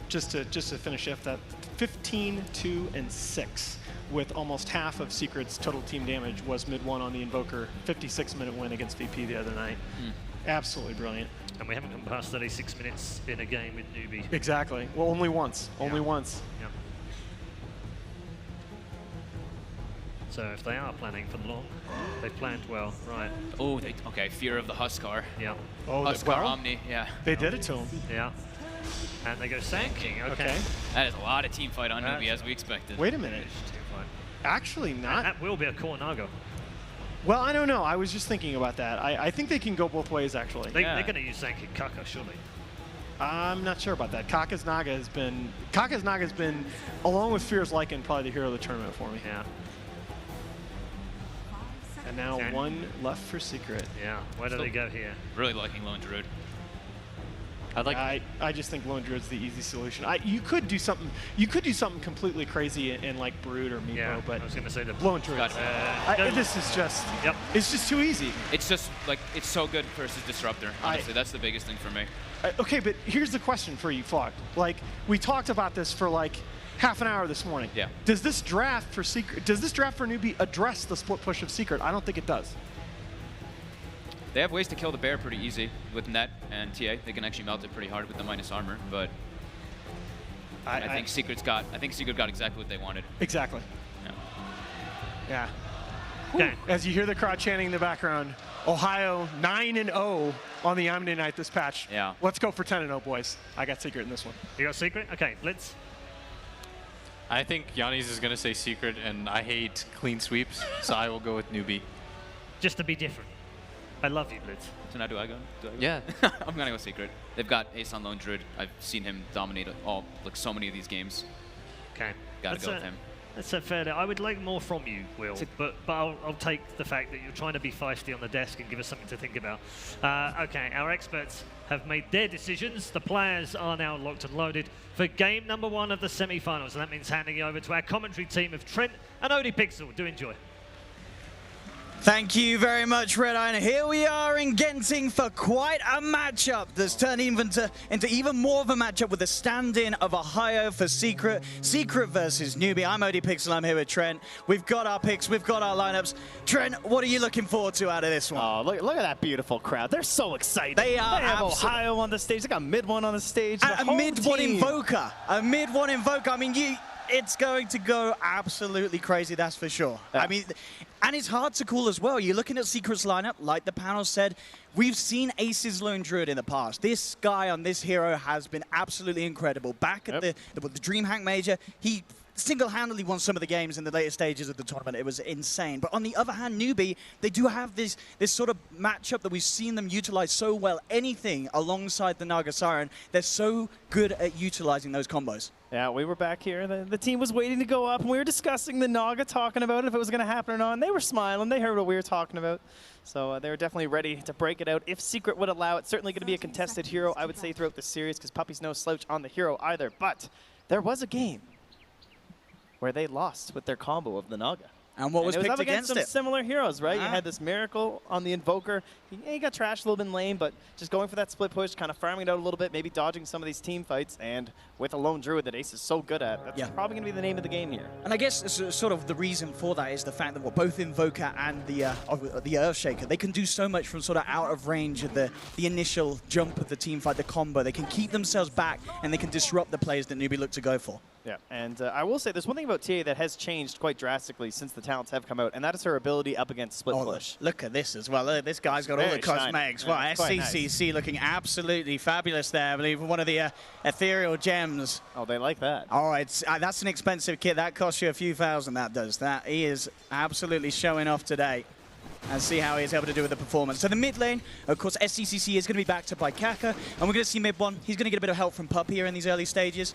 [SPEAKER 3] Just to finish off that, 15, 2, and 6, with almost half of Secret's total team damage was mid one on the Invoker. 56-minute win against VP the other night. Absolutely brilliant.
[SPEAKER 1] And we haven't come past 36 minutes in a game with Newbee.
[SPEAKER 3] Exactly. Well, only once. Only once.
[SPEAKER 1] Yeah. So if they are planning for long, they've planned well. Right.
[SPEAKER 2] Oh, okay. Fear of the Huskar.
[SPEAKER 1] Yeah.
[SPEAKER 3] Oh,
[SPEAKER 2] Huskar
[SPEAKER 3] well,
[SPEAKER 2] Omni. Yeah.
[SPEAKER 3] they did it to him.
[SPEAKER 1] Yeah. And they go Sand-King. Okay.
[SPEAKER 2] That is a lot of team fight on Newbee, as we expected.
[SPEAKER 3] Wait a minute. Actually, not.
[SPEAKER 1] That will be a core Naga.
[SPEAKER 3] Well, I don't know. I was just thinking about that. I think they can go both ways, actually.
[SPEAKER 1] They're going to use Sand-King Kaka, surely.
[SPEAKER 3] I'm not sure about that. Kaka's Naga has been, along with Fear's Lycan, probably the hero of the tournament for me.
[SPEAKER 1] Yeah.
[SPEAKER 3] And now one left for Secret.
[SPEAKER 1] Yeah. Where do they go here?
[SPEAKER 2] Really liking Lone Druid.
[SPEAKER 3] I just think Lone Druid's the easy solution. You could do something. You could do something completely crazy in like Brood or Meepo, but
[SPEAKER 1] I was going to say the
[SPEAKER 3] Lone Druid. This is just.
[SPEAKER 1] Yep.
[SPEAKER 3] It's just too easy.
[SPEAKER 2] It's just like it's so good versus Disruptor. Honestly, that's the biggest thing for me.
[SPEAKER 3] Okay, but here's the question for you, Fogg. Like we talked about this for like half an hour this morning.
[SPEAKER 2] Yeah.
[SPEAKER 3] Does this draft for Secret? Does this draft for Newbee address the split push of Secret? I don't think it does.
[SPEAKER 2] They have ways to kill the bear pretty easy with Net and TA. They can actually melt it pretty hard with the minus armor, but I think Secret got exactly what they wanted.
[SPEAKER 3] Exactly.
[SPEAKER 2] Yeah.
[SPEAKER 3] Yeah. As you hear the crowd chanting in the background, Ohio 9-0 on the Omni Night this patch.
[SPEAKER 2] Yeah.
[SPEAKER 3] Let's go for 10-0, boys. I got Secret in this one.
[SPEAKER 1] You got Secret? Okay, Blitz.
[SPEAKER 4] I think Yanni's is going to say Secret, and I hate clean sweeps, so I will go with Newbee.
[SPEAKER 1] Just to be different. I love you, Blitz.
[SPEAKER 2] So now do I go?
[SPEAKER 4] Yeah.
[SPEAKER 2] I'm going to go Secret. They've got Ace on Lone Druid. I've seen him dominate so many of these games.
[SPEAKER 1] Okay.
[SPEAKER 2] Got to go with him.
[SPEAKER 1] That's a fair. I would like more from you, Will, but I'll take the fact that you're trying to be feisty on the desk and give us something to think about. Okay, our experts have made their decisions. The players are now locked and loaded for game number 1 of the semi-finals, and that means handing you over to our commentary team of Trent and ODPixel. Do enjoy.
[SPEAKER 8] Thank you very much, Red Eye. And here we are in Genting for quite a matchup that's turned into even more of a matchup with the stand-in of Ohio for Secret. Secret versus Newbee. I'm ODPixel, I'm here with Trent. We've got our picks, we've got our lineups. Trent, what are you looking forward to out of this one?
[SPEAKER 9] Oh, look at that beautiful crowd. They're so excited.
[SPEAKER 8] They are.
[SPEAKER 9] They have Ohio on the stage. They got Mid-1 on the stage.
[SPEAKER 8] And a Mid-1 Invoker. A Mid-1 Invoker. I mean, it's going to go absolutely crazy, that's for sure. Yeah. I mean, and it's hard to call as well. You're looking at Secret's lineup, like the panel said, we've seen Ace's Lone Druid in the past. This guy on this hero has been absolutely incredible. Back at the DreamHack Major, he single-handedly won some of the games in the later stages of the tournament. It was insane. But on the other hand, Newbee, they do have this sort of matchup that we've seen them utilize so well. Anything alongside the Naga Siren, they're so good at utilizing those combos.
[SPEAKER 9] Yeah, we were back here. The team was waiting to go up, and we were discussing the Naga, talking about if it was going to happen or not. And they were smiling. They heard what we were talking about. So they were definitely ready to break it out. If Secret would allow it, certainly going to be a contested hero, I would say, throughout the series, because Puppy's no slouch on the hero either. But there was a game where they lost with their combo of the Naga.
[SPEAKER 8] And what was
[SPEAKER 9] picked
[SPEAKER 8] up against
[SPEAKER 9] some
[SPEAKER 8] it?
[SPEAKER 9] Similar heroes, right? You had this Miracle on the Invoker. He got trashed a little bit in lane, but just going for that split push, kind of farming it out a little bit, maybe dodging some of these team fights, and with a Lone Druid that Ace is so good at, that's probably going to be the name of the game here.
[SPEAKER 8] And I guess sort of the reason for that is the fact that both Invoker and the Earthshaker, they can do so much from sort of out of range of the initial jump of the team fight, the combo. They can keep themselves back, and they can disrupt the plays that Newbee look to go for.
[SPEAKER 9] Yeah, and I will say there's one thing about TA that has changed quite drastically since the talents have come out, and that is her ability up against split push.
[SPEAKER 8] Look at this as well. This guy's got all the cosmetics. Well, SCCC looking absolutely fabulous there. I believe one of the ethereal gems.
[SPEAKER 9] Oh, they like that.
[SPEAKER 8] All right, that's an expensive kit. That costs you a few thousand, that does. He is absolutely showing off today. And see how he's able to do with the performance. So the mid lane, of course, SCCC is going to be backed up by Kaka. And we're going to see mid 1. He's going to get a bit of help from Pup here in these early stages.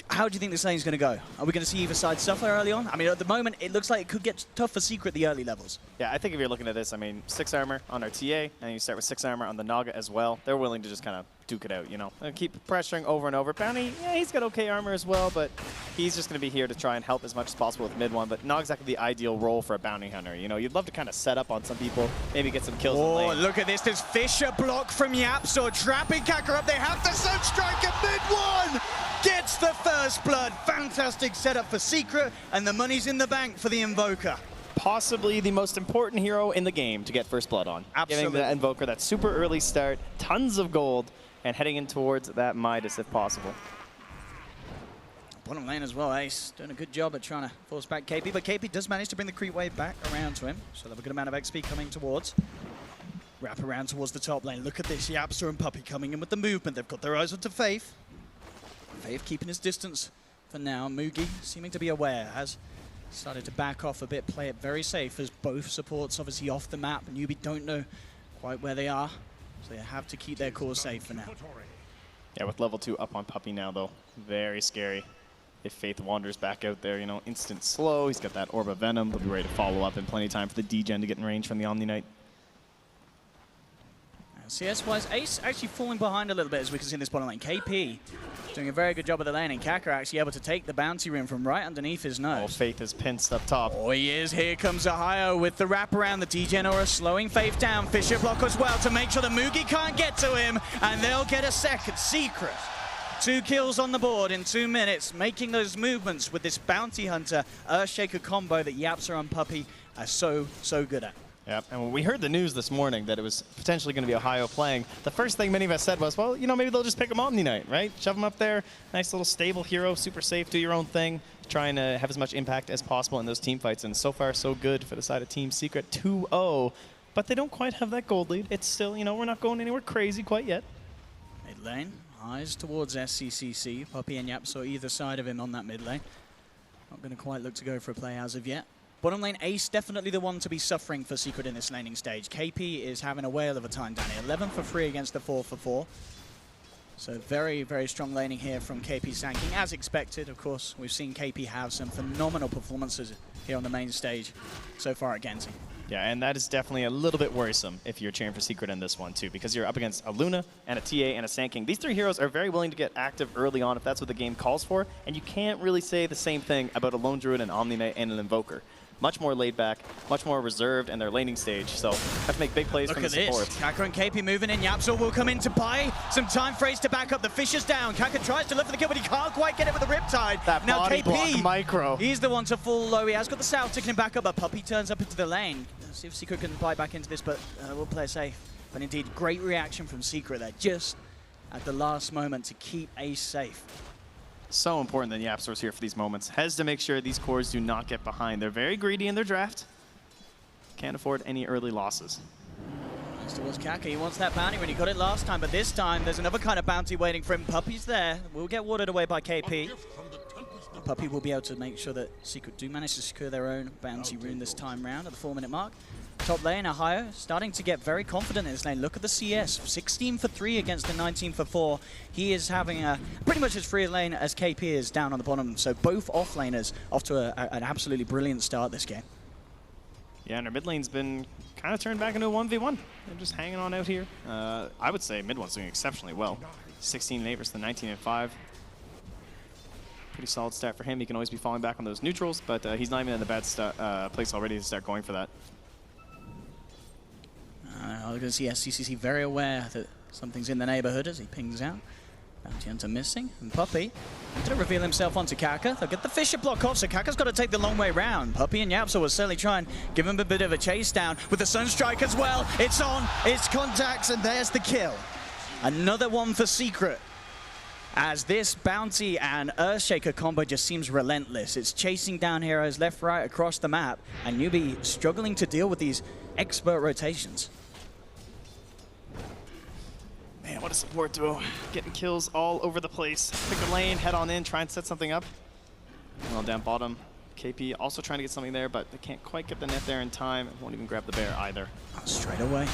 [SPEAKER 8] How do you think this lane's going to go? Are we going to see either side suffer early on? I mean, at the moment, it looks like it could get tough for Secret at the early levels.
[SPEAKER 9] Yeah, I think if you're looking at this, I mean, 6 armor on our TA, and you start with 6 armor on the Naga as well. They're willing to just kind of duke it out, you know, and keep pressuring over and over. Bounty, yeah, he's got okay armor as well, but he's just going to be here to try and help as much as possible with mid 1, but not exactly the ideal role for a bounty hunter. You know, you'd love to kind of set up on some people, maybe get some kills in lane.
[SPEAKER 8] Oh, look at this. There's Fisher block from Yapsor, trapping Kaka up. They have the Sun Strike at mid 1. Gets the first blood. Fantastic setup for Secret, and the money's in the bank for the Invoker.
[SPEAKER 9] possibly the most important hero in the game to get first blood on.
[SPEAKER 8] Absolutely.
[SPEAKER 9] Giving the Invoker that super early start, tons of gold, and heading in towards that Midas if possible.
[SPEAKER 8] Bottom lane as well, Ace doing a good job at trying to force back KP, but KP does manage to bring the creep wave back around to him, so they have a good amount of XP coming towards. Wrap around towards the top lane. Look at this, Yapsa and Puppey coming in with the movement. They've got their eyes onto Faith. Faith keeping his distance for now. Mugi seeming to be aware, has started to back off a bit, play it very safe as both supports obviously off the map. Newbee don't know quite where they are, so they have to keep their core safe for now.
[SPEAKER 9] Yeah, with level 2 up on Puppey now though, very scary. If Faith wanders back out there, you know, instant slow. He's got that Orb of Venom. They'll be ready to follow up in plenty of time for the D-Gen to get in range from the Omni Knight.
[SPEAKER 8] CS-wise, Ace actually falling behind a little bit as we can see in this bottom lane. KP doing a very good job of the lane, and Kaka actually able to take the bounty rune from right underneath his nose.
[SPEAKER 9] Oh, Faith is pinched up top.
[SPEAKER 8] Oh, he is. Here comes Ohio with the wrap around the D-Gen Aura, slowing Faith down. Fisher block as well to make sure that Mugi can't get to him, and they'll get a second. Secret. 2 kills on the board in 2 minutes, making those movements with this Bounty Hunter Earthshaker combo that Yapsa and Puppey are so good at.
[SPEAKER 9] Yep, and when we heard the news this morning that it was potentially going to be Ohio playing, the first thing many of us said was, well, you know, maybe they'll just pick him Omni Knight, right? Shove him up there, nice little stable hero, super safe, do your own thing, trying to have as much impact as possible in those team fights, and so far so good for the side of Team Secret, 2-0, but they don't quite have that gold lead. It's still, you know, we're not going anywhere crazy quite yet.
[SPEAKER 8] Mid lane. Eyes towards SCCC. Puppey and Yap saw either side of him on that mid lane. Not going to quite look to go for a play as of yet. Bottom lane, Ace definitely the one to be suffering for Secret in this laning stage. KP is having a whale of a time down here. 11 for 3 against the 4 for 4. So very, very strong laning here from KP Sanking. As expected, of course, we've seen KP have some phenomenal performances here on the main stage so far at Genting.
[SPEAKER 9] Yeah, and that is definitely a little bit worrisome if you're cheering for Secret in this one, too, because you're up against a Luna and a TA and a Sanking. These 3 heroes are very willing to get active early on if that's what the game calls for, and you can't really say the same thing about a Lone Druid, an Omni Knight, and an Invoker. Much more laid back, much more reserved in their laning stage, so have to make big plays from the support.
[SPEAKER 8] Look at this. Kaka and KP moving in. Yapsa will come in to buy some time for Ace to back up. The fish is down. Kaka tries to look for the kill, but he can't quite get it with the Riptide.
[SPEAKER 9] That
[SPEAKER 8] now
[SPEAKER 9] body
[SPEAKER 8] KP,
[SPEAKER 9] block micro.
[SPEAKER 8] He's the one to fall low. He has got the South taking him back up, but Puppey turns up into the lane. Let's see if Secret can buy back into this, but we'll play it safe. But indeed, great reaction from Secret there, just at the last moment to keep Ace safe.
[SPEAKER 9] So important that Yapsa's here for these moments. Has to make sure these cores do not get behind. They're very greedy in their draft. Can't afford any early losses.
[SPEAKER 8] Next towards Kaka, he wants that bounty when he got it last time, but this time there's another kind of bounty waiting for him. Puppey's there, will get watered away by KP. Puppey will be able to make sure that Secret do manage to secure their own bounty rune this time round at the 4-minute mark. Top lane, Ohio, starting to get very confident in his lane. Look at the CS, 16 for 3 against the 19 for 4. He is having pretty much as free a lane as KP is down on the bottom. So both off-laners off to an absolutely brilliant start this game.
[SPEAKER 9] Yeah, and our mid lane's been kind of turned back into a 1v1. They're just hanging on out here. I would say mid one's doing exceptionally well. 16-8 versus the 19-5. Pretty solid start for him. He can always be falling back on those neutrals, but he's not even in the bad place already to start going for that.
[SPEAKER 8] I'm going to see SCCC very aware that something's in the neighborhood as he pings out. Bounty Hunter missing, and Puppey going to reveal himself onto Kaka. They'll get the Fisher block off, so Kaka's got to take the long way round. Puppey and Yapsa will certainly try and give him a bit of a chase down with the Sunstrike as well. It's on, it's contacts, and there's the kill. Another one for Secret. As this Bounty and Earthshaker combo just seems relentless. It's chasing down heroes left, right, across the map, and Newbee struggling to deal with these expert rotations.
[SPEAKER 9] Man, what a support duo. Getting kills all over the place. Pick a lane, head on in, try and set something up. Well, down bottom. KP also trying to get something there, but they can't quite get the net there in time. Won't even grab the bear either.
[SPEAKER 8] Straight away.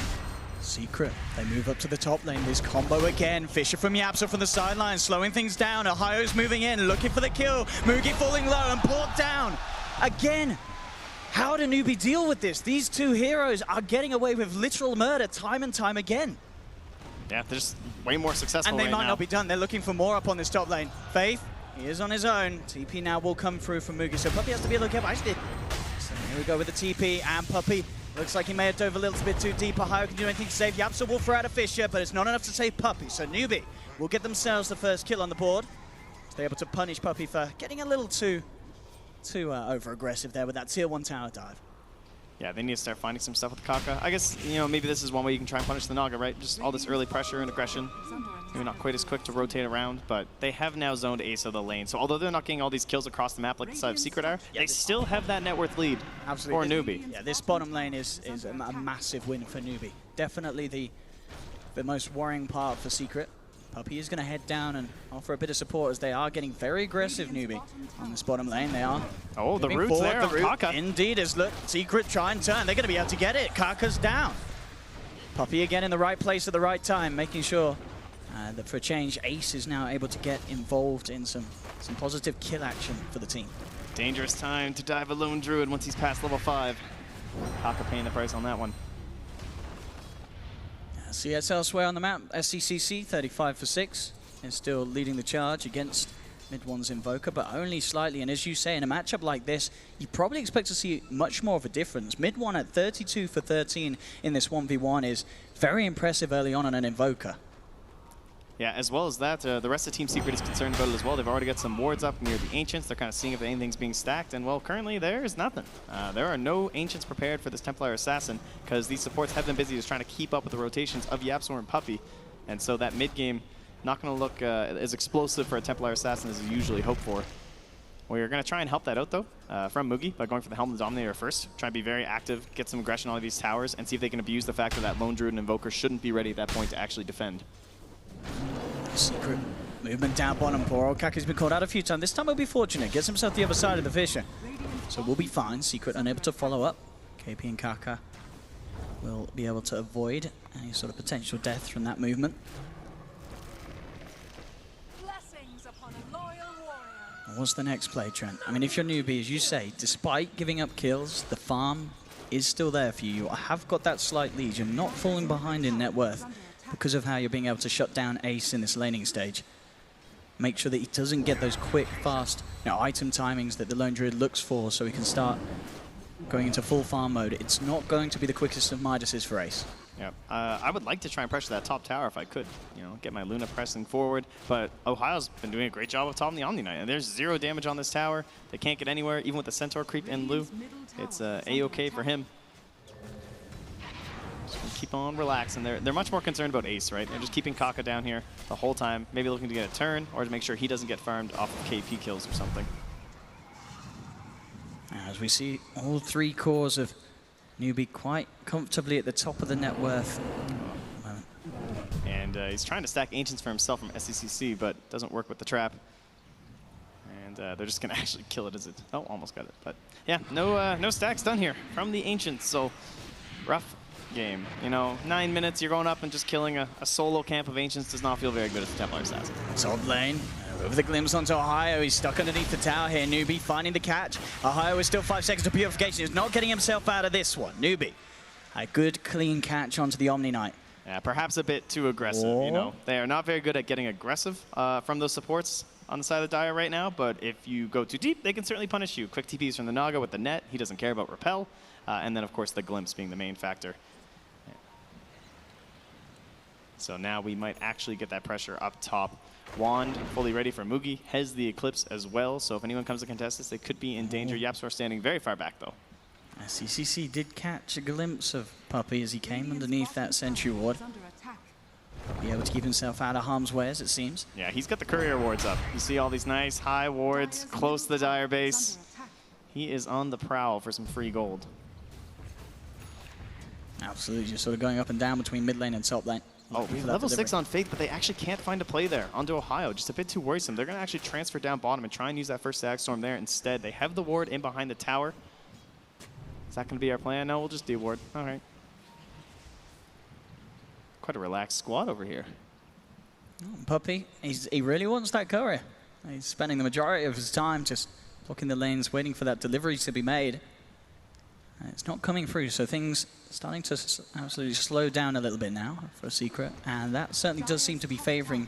[SPEAKER 8] Secret. They move up to the top lane. This combo again. Fisher from Yapsa from the sideline, slowing things down. Ohio's moving in, looking for the kill. Mugi falling low and Port down. Again. How do Newbee deal with this? These two heroes are getting away with literal murder time and time again.
[SPEAKER 9] Yeah, they're just way more successful
[SPEAKER 8] and they
[SPEAKER 9] right
[SPEAKER 8] might
[SPEAKER 9] now.
[SPEAKER 8] not be done. They're looking for more up on this top lane. Faith, he is on his own. TP now will come through from Mugi, so Puppey has to be a little careful. Actually, so here we go with the TP, and Puppey looks like he may have dove a little bit too deep. Ohio can do anything to save Yapsa will throw out a Fisher, but it's not enough to save Puppey. So Newbee will get themselves the first kill on the board. So they're able to punish Puppey for getting a little too over-aggressive there with that tier 1 tower dive.
[SPEAKER 9] Yeah, they need to start finding some stuff with Kaka. I guess, you know, maybe this is one way you can try and punish the Naga, right? Just all this early pressure and aggression. Maybe not quite as quick to rotate around, but they have now zoned Ace of the lane. So although they're not getting all these kills across the map like the side of Secret are, they still have that net worth lead for Newbee.
[SPEAKER 8] Yeah, this bottom lane is a massive win for Newbee. Definitely the most worrying part for Secret. Puppey is going to head down and offer a bit of support as they are getting very aggressive, Newbee. On this bottom lane, they are.
[SPEAKER 3] Oh, the root's there on Kaka.
[SPEAKER 8] Indeed, is look, Secret try and turn. They're going to be able to get it. Kaka's down. Puppey again in the right place at the right time, making sure that for a change, Ace is now able to get involved in some positive kill action for the team.
[SPEAKER 9] Dangerous time to dive a lone druid once he's past level 5. Kaka paying the price on that one.
[SPEAKER 8] CS elsewhere on the map, SCCC 35 for 6 is still leading the charge against Mid-One's Invoker, but only slightly. And as you say, in a matchup like this, you probably expect to see much more of a difference. Mid-One at 32 for 13 in this 1v1 is very impressive early on an Invoker.
[SPEAKER 9] Yeah, as well as that, the rest of Team Secret is concerned about it as well. They've already got some wards up near the Ancients. They're kind of seeing if anything's being stacked, and well, currently there is nothing. There are no Ancients prepared for this Templar Assassin because these supports have been busy just trying to keep up with the rotations of YapzOr and Puppey, and so that mid-game not going to look as explosive for a Templar Assassin as you usually hope for. We're going to try and help that out, though, from Mugi by going for the Helm of the Dominator first. Try and be very active, get some aggression on all of these towers, and see if they can abuse the fact that Lone Druid and Invoker shouldn't be ready at that point to actually defend.
[SPEAKER 8] Secret movement down bottom. Poor old Kaku's been called out a few times. This time he'll be fortunate. Gets himself the other side of the Fissure. So we'll be fine. Secret unable to follow up. KP and Kaka will be able to avoid any sort of potential death from that movement. What's the next play, Trent? I mean, if you're Newbee, as you say, despite giving up kills, the farm is still there for you. You have got that slight lead. You're not falling behind in net worth because of how you're being able to shut down Ace in this laning stage. Make sure that he doesn't get those quick, fast, item timings that the Lone Druid looks for so he can start going into full farm mode. It's not going to be the quickest of Midases for Ace.
[SPEAKER 9] Yeah, I would like to try and pressure that top tower if I could, get my Luna pressing forward, but Ohio's been doing a great job of topping the Omni Knight, and there's 0 damage on this tower. They can't get anywhere, even with the Centaur creep in Lu. It's A-okay for him. Keep on relaxing. They're much more concerned about Ace, right? They're just keeping Kaka down here the whole time, maybe looking to get a turn or to make sure he doesn't get farmed off of KP kills or something.
[SPEAKER 8] As we see all 3 cores of Newbee quite comfortably at the top of the net worth.
[SPEAKER 9] And he's trying to stack Ancients for himself from SCCC, but doesn't work with the trap. And they're just going to actually kill it as it... Oh, almost got it. But yeah, no stacks done here from the Ancients, so rough game. 9 minutes, you're going up and just killing a solo camp of Ancients does not feel very good as a Templar Assassin.
[SPEAKER 8] Top lane, over the glimpse onto Ohio. He's stuck underneath the tower here. Newbee finding the catch. Ohio is still 5 seconds to purification. He's not getting himself out of this one. Newbee, a good clean catch onto the Omni Knight.
[SPEAKER 9] Yeah, perhaps a bit too aggressive, They are not very good at getting aggressive from those supports on the side of the Dire right now, but if you go too deep, they can certainly punish you. Quick TPs from the Naga with the net. He doesn't care about Repel. And then, of course, the Glimpse being the main factor. So now we might actually get that pressure up top. Wand fully ready for Mugi. Has the Eclipse as well, so if anyone comes to contest this, they could be in danger. YapzOr standing very far back, though.
[SPEAKER 8] CCC did catch a glimpse of Puppey as he came underneath that Sentry Ward. Be able to keep himself out of harm's way, as it seems.
[SPEAKER 9] Yeah, he's got the Courier wards up. You see all these nice high wards close to the Dire base. He is on the prowl for some free gold.
[SPEAKER 8] Absolutely, just sort of going up and down between mid lane and top lane.
[SPEAKER 9] Oh, level 6 on Faith, but they actually can't find a play there onto Ohio. Just a bit too worrisome. They're going to actually transfer down bottom and try and use that first Stag Storm there instead. They have the ward in behind the tower. Is that going to be our plan? No, we'll just de-ward. All right. Quite a relaxed squad over here.
[SPEAKER 8] Puppey, he really wants that courier. He's spending the majority of his time just blocking the lanes, waiting for that delivery to be made. It's not coming through, so things starting to absolutely slow down a little bit now for a Secret, and that certainly does seem to be favoring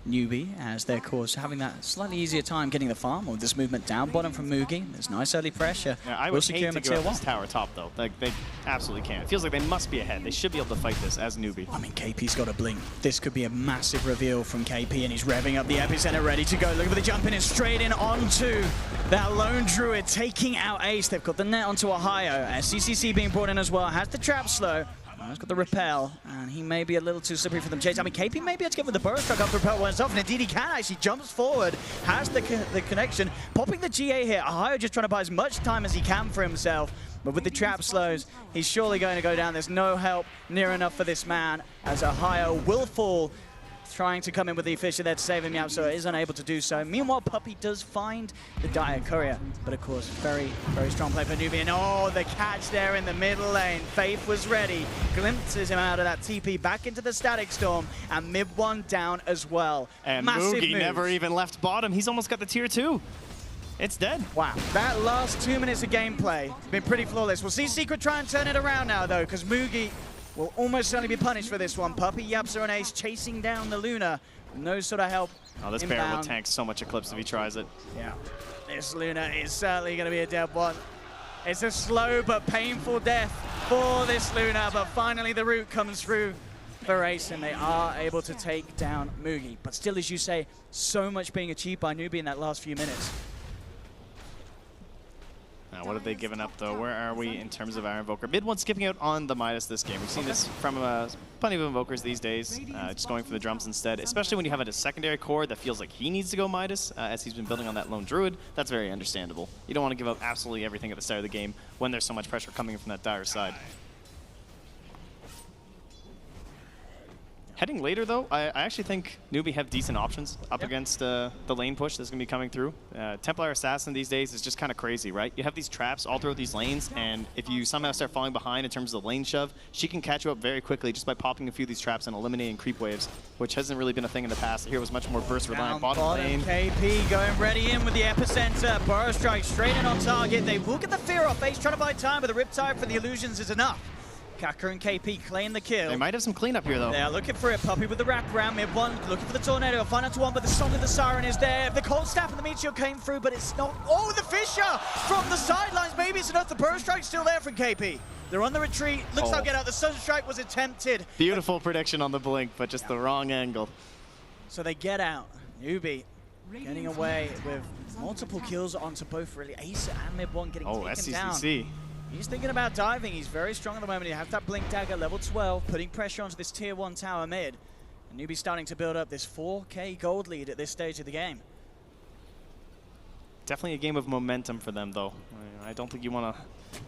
[SPEAKER 8] Newbee, as they're, of course, having that slightly easier time getting the farm with this movement down bottom from Mugi. There's nice early pressure.
[SPEAKER 10] Yeah, I
[SPEAKER 8] will
[SPEAKER 10] would
[SPEAKER 8] secure
[SPEAKER 10] hate to
[SPEAKER 8] him
[SPEAKER 10] give
[SPEAKER 8] at
[SPEAKER 10] up
[SPEAKER 8] tier
[SPEAKER 10] this
[SPEAKER 8] 1.
[SPEAKER 10] tower top, though. Like, they absolutely can't. It feels like they must be ahead. They should be able to fight this as Newbee.
[SPEAKER 8] I mean, KP's got a blink. This could be a massive reveal from KP, and he's revving up the epicenter, ready to go. Looking for the jump in and straight in onto that lone druid, taking out Ace. They've got the net onto Ohio. CCC being brought in as well. Has the trap slow. He's got the repel, and he may be a little too slippery for them. Chase. I mean, KP may be able to get with the burst truck after the repel wears off, and indeed he can actually jumps forward, has the connection, popping the GA here. Ohio just trying to buy as much time as he can for himself, but with the trap slows, he's surely going to go down. There's no help near enough for this man, as Ohio will fall, trying to come in with the Fisher there to save him out, so is unable to do so. Meanwhile, Puppey does find the Dire Courier, but of course, very, very strong play for Newbee. And oh, the catch there in the middle lane. Faith was ready, glimpses him out of that TP back into the Static Storm, and mid one down as well.
[SPEAKER 10] And
[SPEAKER 8] Massive
[SPEAKER 10] Mugi
[SPEAKER 8] moves.
[SPEAKER 10] never even left bottom. He's almost got the tier 2. It's dead.
[SPEAKER 8] Wow, that last 2 minutes of gameplay has been pretty flawless. We'll see Secret try and turn it around now, though, because Mugi will almost certainly be punished for this one. Puppey, Yapsa, and Ace chasing down the Luna. No sort of help.
[SPEAKER 10] Oh, this
[SPEAKER 8] inbound.
[SPEAKER 10] Bear will tank so much Eclipse if he tries it.
[SPEAKER 8] Yeah, this Luna is certainly going to be a dead one. It's a slow but painful death for this Luna, but finally the root comes through for Ace, and they are able to take down Mugi. But still, as you say, so much being achieved by Newbee in that last few minutes.
[SPEAKER 10] Now, what have they given up, though? Where are we in terms of our Invoker? Mid one skipping out on the Midas this game. We've seen this from plenty of Invokers these days, just going for the drums instead, especially when you have a secondary core that feels like he needs to go Midas, as he's been building on that lone Druid. That's very understandable. You don't want to give up absolutely everything at the start of the game when there's so much pressure coming from that Dire side. Heading later, though, I actually think Newbee have decent options up against the lane push that's going to be coming through. Templar Assassin these days is just kind of crazy, right? You have these traps all throughout these lanes, and if you somehow start falling behind in terms of the lane shove, she can catch you up very quickly just by popping a few of these traps and eliminating creep waves, which hasn't really been a thing in the past. Here was much more burst reliant bottom lane.
[SPEAKER 8] KP going ready in with the epicenter. Burrow strike straight in on target. They will get the fear off. Ace trying to buy time, but the Riptide for the illusions is enough. Kaka and KP claim the kill.
[SPEAKER 10] They might have some cleanup here, though.
[SPEAKER 8] They are looking for it. Puppey with the wraparound. Mid one, looking for the tornado. Final to one, but the Song of the Siren is there. The cold staff and the meteor came through, but it's not. Oh, the Fisher from the sidelines. Maybe it's enough. The Burrow strike's still there from KP. They're on the retreat. Looks like get out. The Sunstrike was attempted.
[SPEAKER 10] Beautiful prediction on the blink, but just the wrong angle.
[SPEAKER 8] So they get out. Newbee getting away with multiple kills onto both really Ace and Mid one getting taken
[SPEAKER 10] SCCC.
[SPEAKER 8] down. He's thinking about diving. He's very strong at the moment. He has that Blink Dagger level 12, putting pressure onto this tier 1 tower mid. And Newbee starting to build up this 4K gold lead at this stage of the game.
[SPEAKER 10] Definitely a game of momentum for them, though. I don't think you want to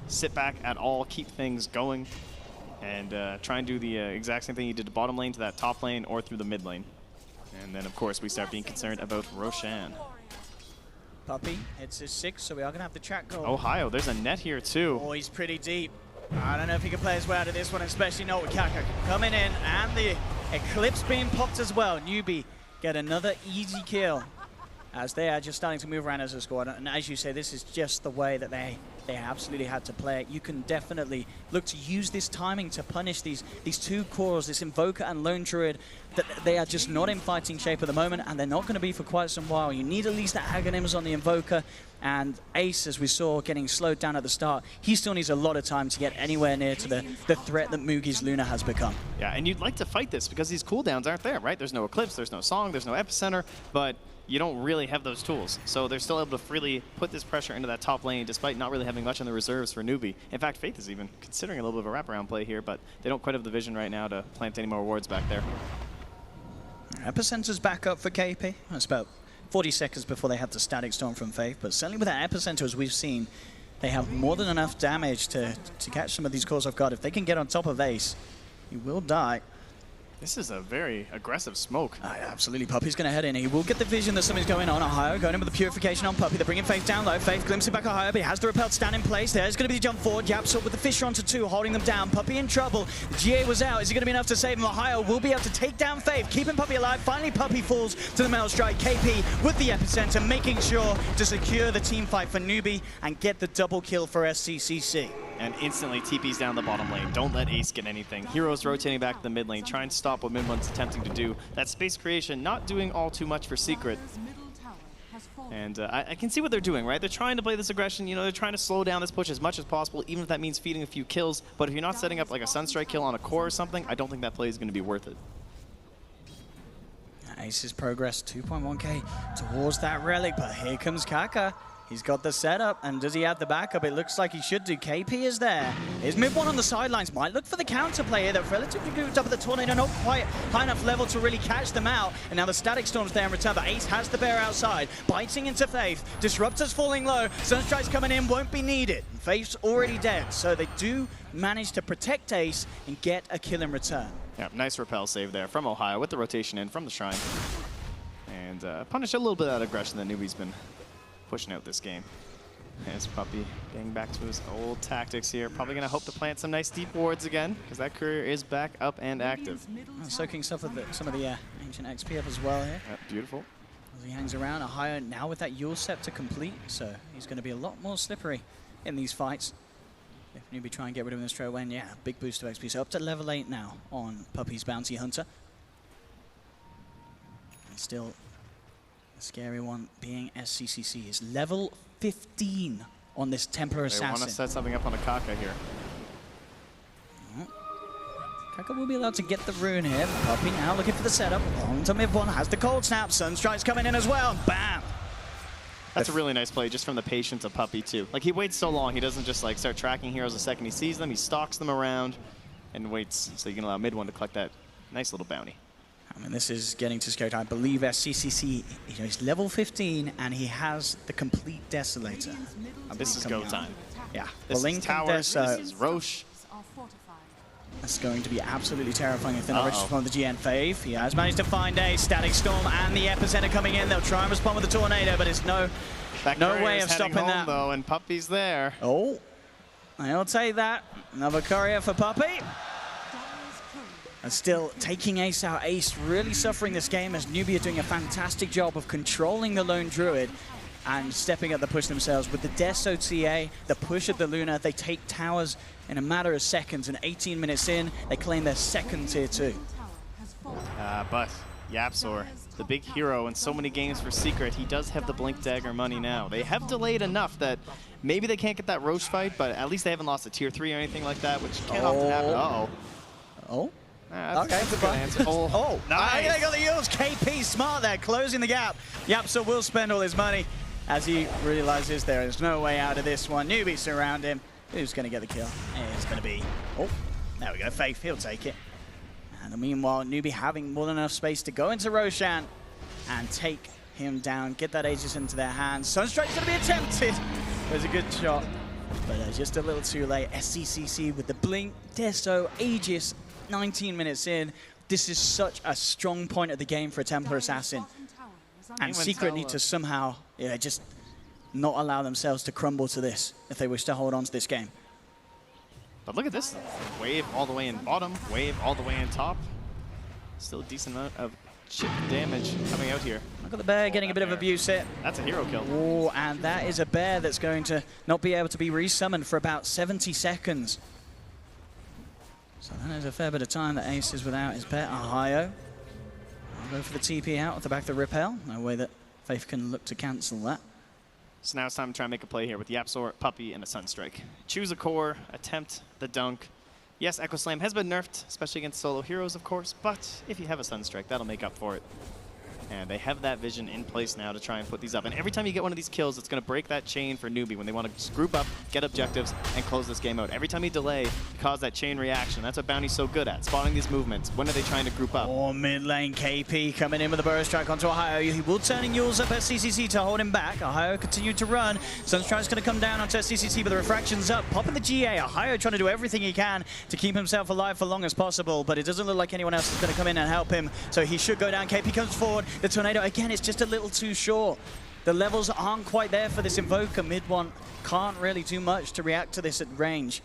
[SPEAKER 10] sit back at all, keep things going, and try and do the exact same thing you did to bottom lane to that top lane or through the mid lane. And then, of course, we start being concerned about Roshan.
[SPEAKER 8] Puppey hits his 6, so we are going to have the track goal.
[SPEAKER 10] Ohio, there's a net here, too.
[SPEAKER 8] Oh, he's pretty deep. I don't know if he can play his way out of this one, especially not with Kaka coming in, and the Eclipse being popped as well. Newbee get another easy kill, as they are just starting to move around as a squad. And as you say, this is just the way that they absolutely had to play it. You can definitely look to use this timing to punish these two cores, this Invoker and Lone Druid, that they are just not in fighting shape at the moment, and they're not going to be for quite some while. You need at least the Aghanims on the Invoker, and Ace, as we saw, getting slowed down at the start. He still needs a lot of time to get anywhere near to the threat that Mugi's Luna has become.
[SPEAKER 10] Yeah, and you'd like to fight this because these cooldowns aren't there, right? There's no Eclipse, there's no Song, there's no Epicenter, but you don't really have those tools. So they're still able to freely put this pressure into that top lane despite not really having much in the reserves for Newbee. In fact, Faith is even considering a little bit of a wraparound play here, but they don't quite have the vision right now to plant any more wards back there.
[SPEAKER 8] Epicenter's back up for KP. That's about 40 seconds before they have the Static Storm from Faith, but certainly with that Epicenter, as we've seen, they have more than enough damage to catch some of these cores off guard. If they can get on top of Ace, he will die.
[SPEAKER 10] This is a very aggressive smoke.
[SPEAKER 8] Absolutely, Puppey's going to head in. He will get the vision that something's going on. Ohio going in with the Purification on Puppey. They're bringing Faith down low. Faith glimpsing back Ohio, but he has the repel to stand in place. There's going to be the jump forward. Yaps up with the Fisher onto 2, holding them down. Puppey in trouble. The GA was out. Is he going to be enough to save him? Ohio will be able to take down Faith, keeping Puppey alive. Finally, Puppey falls to the Metal Strike. KP with the Epicenter, making sure to secure the team fight for Newbee and get the double kill for SCCC.
[SPEAKER 10] and instantly TP's down the bottom lane. Don't let Ace get anything. Heroes rotating back to the mid lane, trying to stop what mid one's attempting to do. That space creation not doing all too much for Secret. And I can see what they're doing, right? They're trying to play this aggression. You know, they're trying to slow down this push as much as possible, even if that means feeding a few kills. But if you're not setting up like a Sunstrike kill on a core or something, I don't think that play is going to be worth it.
[SPEAKER 8] Ace's progress 2.1k towards that relic, but here comes Kaka. He's got the setup, and does he have the backup? It looks like he should do. KP is there. His mid one on the sidelines might look for the counterplay here. They're relatively good up at the tornado, not quite high enough level to really catch them out. And now the Static Storm's there in return, but Ace has the bear outside, biting into Faith. Disruptor's falling low. Sunstrike's coming in, won't be needed. Faith's already dead, so they do manage to protect Ace and get a kill in return.
[SPEAKER 10] Yeah, nice repel save there from Ohio with the rotation in from the Shrine. And punish a little bit of that aggression that Newbee's been pushing out this game. As Puppey getting back to his old tactics here. Probably going to hope to plant some nice deep wards again, because that courier is back up and active.
[SPEAKER 8] Soaking some of the ancient XP up as well here.
[SPEAKER 10] Beautiful.
[SPEAKER 8] As he hangs around, Ohio now with that Yule Scepter complete, so he's going to be a lot more slippery in these fights. If Newbee try and get rid of him straight away, and yeah, big boost to XP. So up to level 8 now on Puppey's Bounty Hunter. And still a scary one being SCCC is level 15 on this Templar Assassin.
[SPEAKER 10] They want to set something up on a Kaka here.
[SPEAKER 8] Kaka will be allowed to get the rune here. Puppey now looking for the setup. On to mid one, has the cold snap. Sunstrike's coming in as well. Bam!
[SPEAKER 10] That's a really nice play just from the patience of Puppey too. Like he waits so long, he doesn't just like start tracking heroes the second he sees them. He stalks them around and waits so you can allow mid one to collect that nice little bounty.
[SPEAKER 8] I mean, this is getting to scale. I believe SCCC, he's level 15 and he has the complete Desolator.
[SPEAKER 10] This is go time.
[SPEAKER 8] Yeah.
[SPEAKER 10] This is Towers, this is Roche.
[SPEAKER 8] That's going to be absolutely terrifying if they're not registered on the GN Faith. He has managed to find a Static Storm and the Epicenter coming in. They'll try and respond with the Tornado, but it's no way of stopping that.
[SPEAKER 10] Though, and Puppey's there.
[SPEAKER 8] Oh, I'll take that. Another courier for Puppey. And still taking Ace out. Ace really suffering this game as Newbee are doing a fantastic job of controlling the lone Druid and stepping up the push themselves. With the Death OTA, the push of the Luna, they take towers in a matter of seconds, and 18 minutes in, they claim their second tier 2.
[SPEAKER 10] But Yapzor, the big hero in so many games for Secret, he does have the Blink Dagger money now. They have delayed enough that maybe they can't get that Roche fight, but at least they haven't lost a tier 3 or anything like that, which can't often happen.
[SPEAKER 8] Oh?
[SPEAKER 10] That's
[SPEAKER 8] okay,
[SPEAKER 10] a good answer.
[SPEAKER 8] Nice. They got the Eels. KP smart there, closing the gap. Yapzor will spend all his money as he realizes there is no way out of this one. Newbee surround him. Who's going to get the kill? It's going to be... Oh, there we go. Faith, he'll take it. And meanwhile, Newbee having more than enough space to go into Roshan and take him down, get that Aegis into their hands. Sunstrike's going to be attempted. It was a good shot, but just a little too late. SCCC with the Blink, Deso, Aegis, 19 minutes in. This is such a strong point of the game for a Templar Assassin. And Secret need to somehow just not allow themselves to crumble to this if they wish to hold on to this game.
[SPEAKER 10] But look at this. Wave all the way in bottom, wave all the way in top. Still a decent amount of chip damage coming out here.
[SPEAKER 8] Look at the bear getting a bit of abuse here.
[SPEAKER 10] That's a hero kill.
[SPEAKER 8] Oh, and that is a bear that's going to not be able to be resummoned for about 70 seconds. So that is a fair bit of time that Ace is without his pet. Ohio. I'll go for the TP out at the back of the repel. No way that Faith can look to cancel that.
[SPEAKER 10] So now it's time to try and make a play here with Yapzor, Puppey, and a Sunstrike. Choose a core, attempt the dunk. Yes, Echo Slam has been nerfed, especially against solo heroes, of course, but if you have a Sunstrike, that'll make up for it. And they have that vision in place now to try and put these up. And every time you get one of these kills, it's going to break that chain for Newbee when they want to just group up, get objectives, and close this game out. Every time you delay, you cause that chain reaction. That's what Bounty's so good at, spotting these movements. When are they trying to group up?
[SPEAKER 8] Oh, mid lane, KP coming in with a burrow strike onto Ohio. He will turn Yules up at CCC to hold him back. Ohio continued to run. Sunstrike's going to come down onto CCC, but the refraction's up. Popping the GA. Ohio trying to do everything he can to keep himself alive for long as possible, but it doesn't look like anyone else is going to come in and help him, so he should go down. KP comes forward. The Tornado, again, it's just a little too short. The levels aren't quite there for this Invoker. Mid one can't really do much to react to this at range.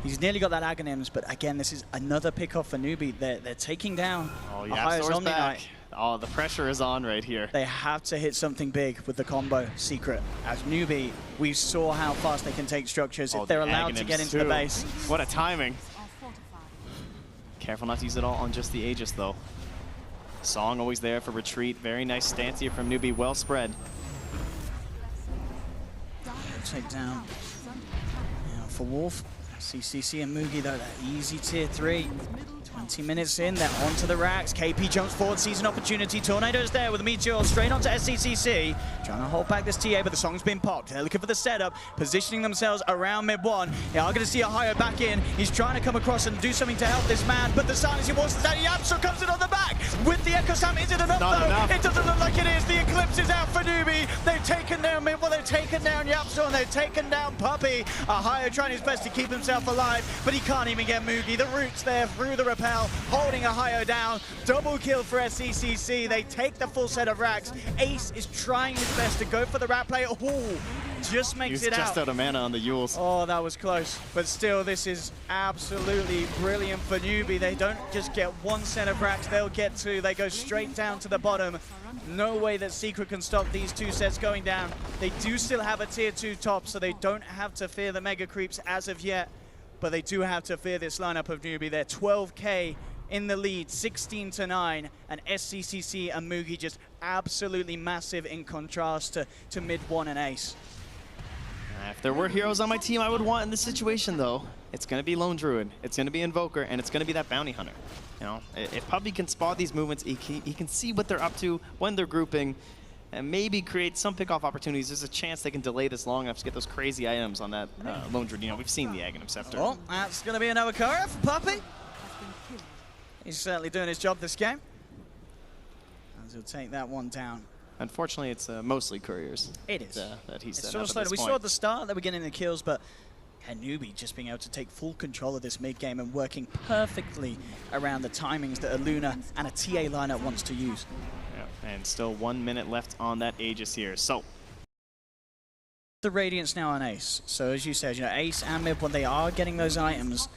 [SPEAKER 8] He's nearly got that Aghanims, but again, this is another pick off for Newbee. They're taking down Ohio's Omni Knight.
[SPEAKER 10] Oh, the pressure is on right here.
[SPEAKER 8] They have to hit something big with the combo Secret. As Newbee, we saw how fast they can take structures if they're allowed to get into the base.
[SPEAKER 10] What a timing. Careful not to use it all on just the Aegis, though. Song always there for retreat. Very nice stance here from Newbee. Well spread.
[SPEAKER 8] Take down for Wolf. CCC and Mugi, though, that easy tier 3. 20 minutes in, they're onto the racks. KP jumps forward, sees an opportunity. Tornado's there with a Meteor straight onto SCCC. Trying to hold back this TA, but the song's been popped. They're looking for the setup, positioning themselves around mid-1. They are going to see Ohio back in. He's trying to come across and do something to help this man, but the silence he wants is that Yapso comes in on the back with the Echo Slam. Is it enough, though? Enough. It doesn't look like it is. The Eclipse is out for Newbee. They've taken down mid-1, they've taken down Yapso, and they've taken down Puppey. Ohio trying his best to keep himself alive, but he can't even get Mugi. The root's there through the rappel, holding Ohio down. Double kill for SCCC. They take the full set of racks. Ace is trying his best to go for the rat play. Ooh, just makes it out.
[SPEAKER 10] He's just out of mana on the Yules.
[SPEAKER 8] Oh, that was close. But still, this is absolutely brilliant for Newbee. They don't just get one set of racks, they'll get two. They go straight down to the bottom. No way that Secret can stop these two sets going down. They do still have a tier 2 top, so they don't have to fear the mega creeps as of yet. But they do have to fear this lineup of Newbee. They're 12K in the lead, 16-9, and SCCC and Mugi just absolutely massive in contrast to mid-1 and Ace.
[SPEAKER 10] If there were heroes on my team I would want in this situation, though, it's going to be Lone Druid, it's going to be Invoker, and it's going to be that Bounty Hunter. You know, if Puppey can spot these movements, he can see what they're up to when they're grouping, and maybe create some pickoff opportunities. There's a chance they can delay this long enough to get those crazy items on that Lone Druid. You know, we've seen the Aghanim Scepter.
[SPEAKER 8] Oh, that's going to be another Kara for Puppey. He's certainly doing his job this game. As he'll take that one down.
[SPEAKER 10] Unfortunately, it's mostly couriers.
[SPEAKER 8] It is.
[SPEAKER 10] That he's
[SPEAKER 8] setting up at this point. We saw at the start they were getting the kills, but Newbee just being able to take full control of this mid game and working perfectly around the timings that a Luna and a TA lineup wants to use.
[SPEAKER 10] Yeah, and still 1 minute left on that Aegis here. So
[SPEAKER 8] the Radiance now on Ace. So as you said, you know, Ace and mid, they are getting those items.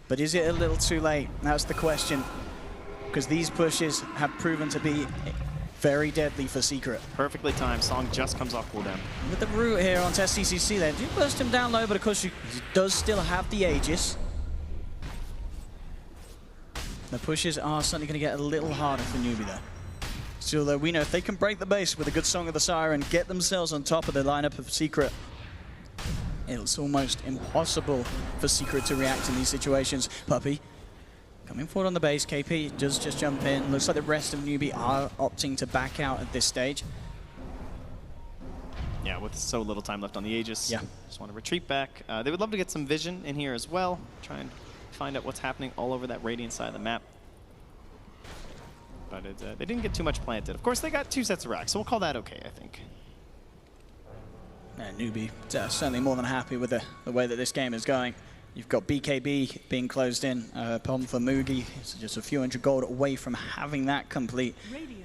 [SPEAKER 8] But is it a little too late? That's the question. Because these pushes have proven to be very deadly for Secret.
[SPEAKER 10] Perfectly timed. Song just comes off cooldown. With
[SPEAKER 8] the root here on SCCC, they do burst him down low, but of course he does still have the Aegis. The pushes are certainly going to get a little harder for Newbee though. Still though, we know if they can break the base with a good Song of the Siren, get themselves on top of the lineup of Secret, it's almost impossible for Secret to react in these situations. Puppey coming forward on the base. KP does just jump in. Looks like the rest of Newbee are opting to back out at this stage.
[SPEAKER 10] Yeah, with so little time left on the Aegis.
[SPEAKER 8] Yeah.
[SPEAKER 10] Just want to retreat back. They would love to get some vision in here as well. Try and find out what's happening all over that Radiant side of the map. But they didn't get too much planted. Of course, they got 2 sets of racks, so we'll call that okay, I think.
[SPEAKER 8] Newbee certainly more than happy with the way that this game is going. You've got BKB being closed in. Problem for Mugi, it's just a few hundred gold away from having that complete.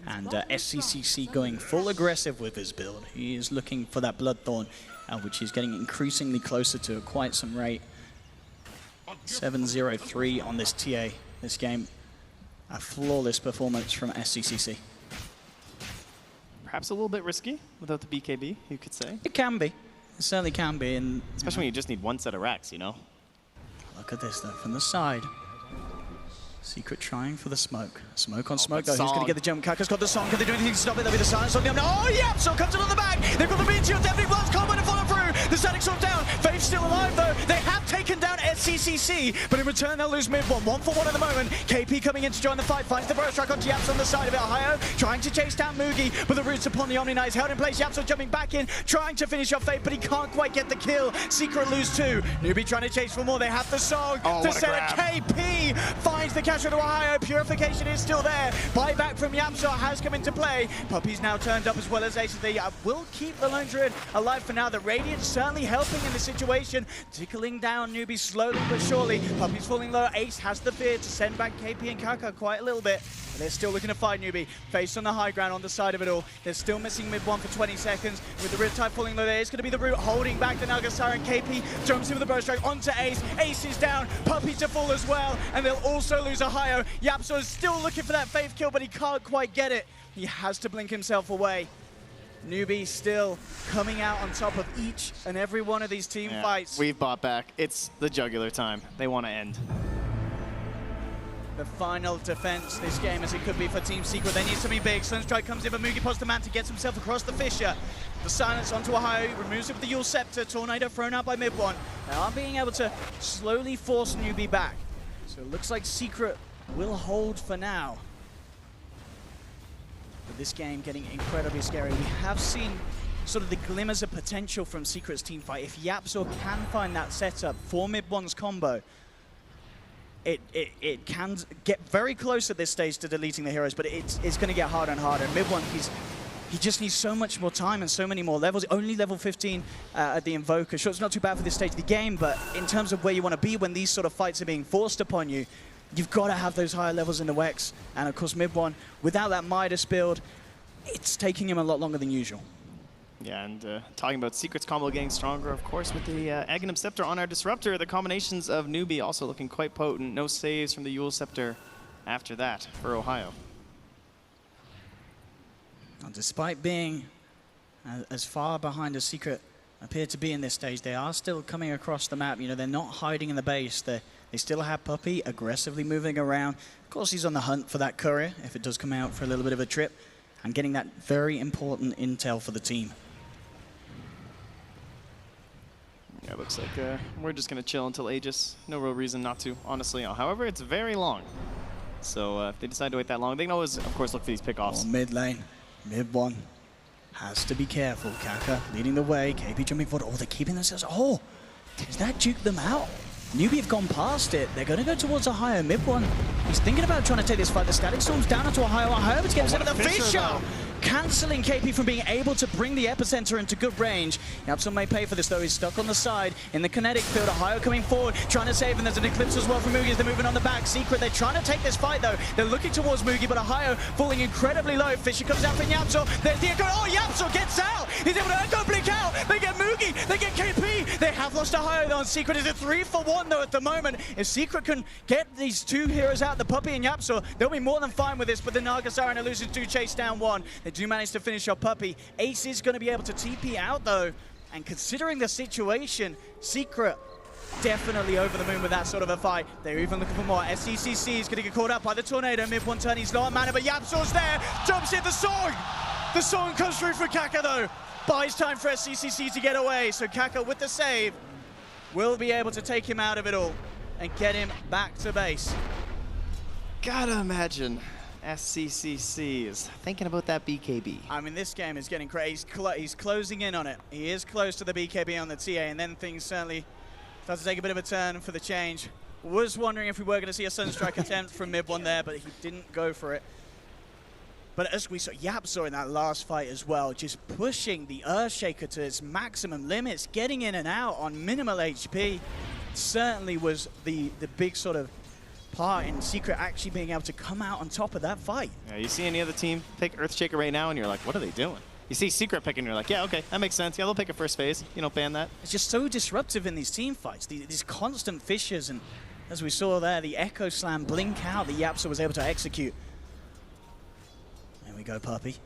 [SPEAKER 8] And SCCC going full aggressive with his build. He is looking for that Bloodthorn, which he's getting increasingly closer to at quite some rate. 7-0-3 on this TA this game. A flawless performance from SCCC.
[SPEAKER 10] Perhaps a little bit risky without the BKB, you could say.
[SPEAKER 8] It can be. It certainly can be. And
[SPEAKER 10] especially when you just need 1 set of racks, you know?
[SPEAKER 8] Look at this, though, from the side. Secret trying for the smoke. Smoke on smoke, though. Who's going to get the jump? Kaka's got the song. Can they do anything to stop it? There'll be the silence on the up. Oh, yeah! So comes it on the back. They've got the Meteor. Definitely Blast. Can't wait to follow through. The static sword down. Fave's still alive, though. They have taken down SCCC, but in return, they'll lose mid-1. 1-for-1 at the moment. KP coming in to join the fight. Finds the burst strike onto Yapso on the side of it. Ohio trying to chase down Mugi, but the roots upon the Omni Knight is held in place. Yapso jumping back in, trying to finish off Fave, but he can't quite get the kill. Secret lose 2. Newbee trying to chase for more. They have the song to set it. KP finds the catcher to Ohio. Purification is still there. Buyback from Yapso has come into play. Puppey's now turned up as well as Ace. They will keep the Lone Druid alive for now. The Radiant certainly helping in the situation, tickling down down. Newbee slowly but surely. Puppey's falling low. Ace has the fear to send back KP and Kaka quite a little bit. But they're still looking to fight Newbee. Faced on the high ground on the side of it all. They're still missing mid one for 20 seconds. With the Riptide falling low, there is going to be the root holding back the Nagasara, and KP jumps in with the burst strike onto Ace. Ace is down. Puppey to fall as well. And they'll also lose Ohio. Yapso is still looking for that faith kill, but he can't quite get it. He has to blink himself away. Newbee still coming out on top of each and every one of these team fights.
[SPEAKER 10] We've bought back. It's the jugular time. They want to end.
[SPEAKER 8] The final defense this game, as it could be for Team Secret. They need something big. Sunstrike comes in, but Mugi pops the man to get himself across the fissure. The silence onto Ohio, removes it with the Yule Scepter. Tornado thrown out by mid one. They are being able to slowly force Newbee back. So it looks like Secret will hold for now. But this game getting incredibly scary. We have seen sort of the glimmers of potential from Secret's team fight. If Yapso can find that setup for mid one's combo, it can get very close at this stage to deleting the heroes, but it's going to get harder and harder. Mid one, he just needs so much more time and so many more levels. Only level 15 at the Invoker. Sure, it's not too bad for this stage of the game, but in terms of where you want to be when these sort of fights are being forced upon you, you've got to have those higher levels in the Wex. And of course, mid one, without that Midas build, it's taking him a lot longer than usual.
[SPEAKER 10] Yeah, and talking about Secret's combo getting stronger, of course, with the Aghanim Scepter on our Disruptor, the combinations of Newbee also looking quite potent. No saves from the Yule Scepter after that for Ohio.
[SPEAKER 8] And despite being as far behind as Secret appear to be in this stage, they are still coming across the map. You know, they're not hiding in the base. They still have Puppey aggressively moving around. Of course, he's on the hunt for that courier if it does come out for a little bit of a trip, and getting that very important intel for the team.
[SPEAKER 10] Yeah, it looks like we're just going to chill until Aegis. No real reason not to, honestly. However, it's very long. So if they decide to wait that long, they can always, of course, look for these pickoffs.
[SPEAKER 8] Mid lane, mid one. Has to be careful. Kaka leading the way. KP jumping forward. Oh, they're keeping themselves. Oh, does that juke them out? Newbee have gone past it. They're going to go towards Ohio. Mid one. He's thinking about trying to take this fight. The Static Storm's down onto Ohio. Ohio is getting the Fisher. Cancelling KP from being able to bring the epicenter into good range. Yapso may pay for this though. He's stuck on the side in the kinetic field. Ohio coming forward, trying to save, and there's an Eclipse as well from Mugi as they're moving on the back. Secret, they're trying to take this fight though. They're looking towards Mugi, but Ohio falling incredibly low. Fisher comes out for Yapso. There's the Echo. Oh, Yapso gets out. He's able to Echo blink out. They get Mugi. They get KP. They have lost Ohio though. And Secret is a 3-for-1 though at the moment. If Secret can get these two heroes out, the Puppey and Yapso, they'll be more than fine with this. But the Nagasara losers do chase down one. They do manage to finish off Puppey. Ace is going to be able to TP out though. And considering the situation, Secret definitely over the moon with that sort of a fight. They're even looking for more. SCCC is going to get caught up by the Tornado. Mid one turn, he's not a mana, but Yapso's there. Jumps in the song. The song comes through for Kaka though. Buys time for SCCC to get away. So Kaka with the save will be able to take him out of it all and get him back to base.
[SPEAKER 10] Gotta imagine SCCC is thinking about that BKB.
[SPEAKER 8] I mean, this game is getting crazy. He's closing in on it. He is close to the BKB on the TA, and then things certainly start to take a bit of a turn for the change. Was wondering if we were going to see a Sunstrike attempt from mid one there, but he didn't go for it. But as we saw, Yapso in that last fight as well, just pushing the Earthshaker to its maximum limits, getting in and out on minimal HP, certainly was the big sort of part in Secret actually being able to come out on top of that fight.
[SPEAKER 10] Yeah, you see any other team pick Earthshaker right now and you're like, what are they doing? You see Secret picking, you're like, yeah, okay, that makes sense. Yeah, they'll pick a first phase. You don't ban that.
[SPEAKER 8] It's just so disruptive in these team fights, these constant fissures, and as we saw there, the Echo Slam blink out that Yapso was able to execute. There we go, Puppey.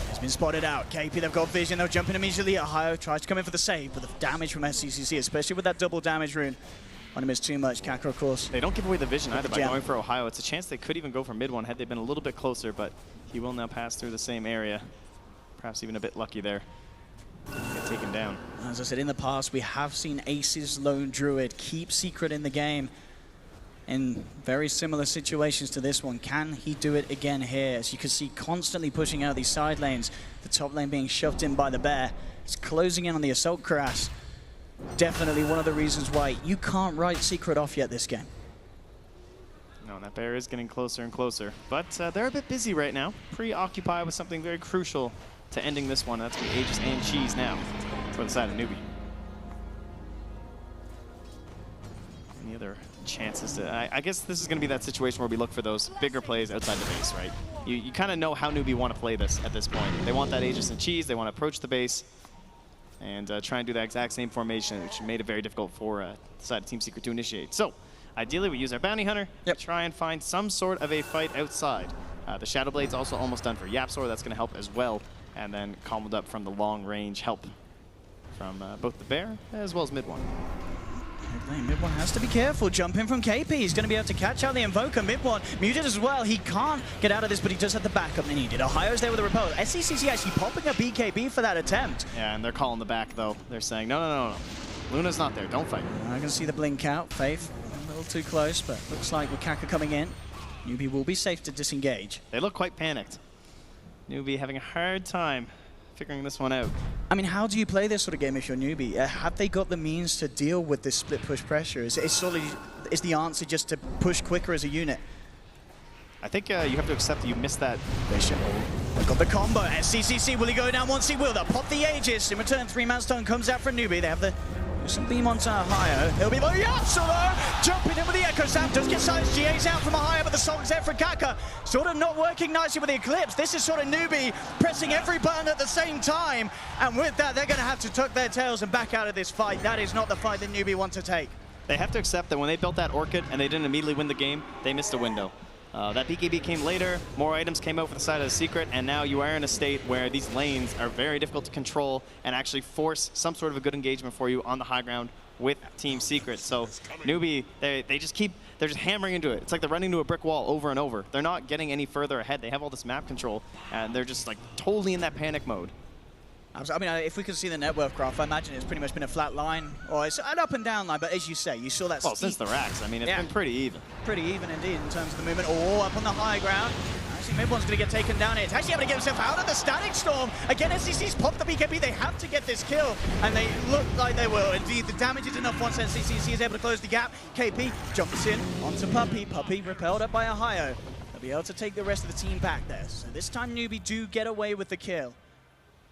[SPEAKER 8] He's been spotted out. KP, they've got vision, they'll jump in immediately. Ohio tries to come in for the save, but the damage from SCCC, especially with that double damage rune, on him is too much. Kaka, of course.
[SPEAKER 10] They don't give away the vision either by going for Ohio. It's a chance they could even go for mid one had they been a little bit closer, but he will now pass through the same area. Perhaps even a bit lucky there. Get taken down.
[SPEAKER 8] As I said, in the past, we have seen Ace's Lone Druid keep Secret in the game in very similar situations to this one. Can he do it again here? As you can see, constantly pushing out these side lanes. The top lane being shoved in by the bear. It's closing in on the Assault Cuirass. Definitely one of the reasons why you can't write Secret off yet this game.
[SPEAKER 10] No, and that bear is getting closer and closer. But they're a bit busy right now. Preoccupied with something very crucial to ending this one. That's going to be Aegis and Cheese now for the side of Newbee. Any other chances to... I guess this is going to be that situation where we look for those bigger plays outside the base, right? You kind of know how Newbee want to play this at this point. They want that Aegis and cheese. They want to approach the base and try and do the exact same formation, which made it very difficult for the side of Team Secret to initiate. So, ideally, we use our Bounty Hunter to try and find some sort of a fight outside. The Shadow Blade's also almost done for Yapsor. That's going to help as well. And then calmed up from the long-range help from both the Bear as well as mid one.
[SPEAKER 8] Mid one has to be careful. Jump in from KP. He's going to be able to catch out the Invoker. Mid one muted as well. He can't get out of this, but he does have the backup needed. Ohio's there with a repel. SCCC actually popping a BKB for that attempt.
[SPEAKER 10] Yeah, and they're calling the back, though. They're saying, no. Luna's not there. Don't fight.
[SPEAKER 8] I can see the blink out. Faith, a little too close, but looks like with Kaka coming in, Newbee will be safe to disengage.
[SPEAKER 10] They look quite panicked. Newbee having a hard time figuring this one out.
[SPEAKER 8] I mean, how do you play this sort of game if you're Newbee? Have they got the means to deal with this split push pressure? Is the answer just to push quicker as a unit?
[SPEAKER 10] I think you have to accept that you missed that.
[SPEAKER 8] They've got the combo. SCCC, will he go down once he will? They'll pop the Aegis. In return, 3-man stun comes out from Newbee. They have the some beam onto Ohio. It'll be Yapsor though, jumping in with the Echo Slam. Does get silenced. GA's out from Ohio, but the Song's there for Kaka. Sort of not working nicely with the Eclipse. This is sort of Newbee pressing every button at the same time. And with that, they're going to have to tuck their tails and back out of this fight. That is not the fight that Newbee want to take.
[SPEAKER 10] They have to accept that when they built that Orchid and they didn't immediately win the game, they missed a window. That BKB came later, more items came out for the side of the Secret, and now you are in a state where these lanes are very difficult to control and actually force some sort of a good engagement for you on the high ground with Team Secret. So Newbee, they're just hammering into it. It's like they're running into a brick wall over and over. They're not getting any further ahead. They have all this map control, and they're just like totally in that panic mode.
[SPEAKER 8] I mean, if we could see the net worth graph, I imagine it's pretty much been a flat line, or it's an up and down line, but as you say, you saw that
[SPEAKER 10] well, since the racks, I mean, it's been pretty even.
[SPEAKER 8] Pretty even indeed in terms of the movement. Oh, up on the high ground. Actually, mid one's going to get taken down here. It's actually able to get himself out of the Static Storm. Again, SCC's popped the BKB. They have to get this kill, and they look like they will. Indeed, the damage is enough once SCCC is able to close the gap. KP jumps in onto Puppey. Puppey repelled up by Ohio. They'll be able to take the rest of the team back there. So this time, Newbee do get away with the kill.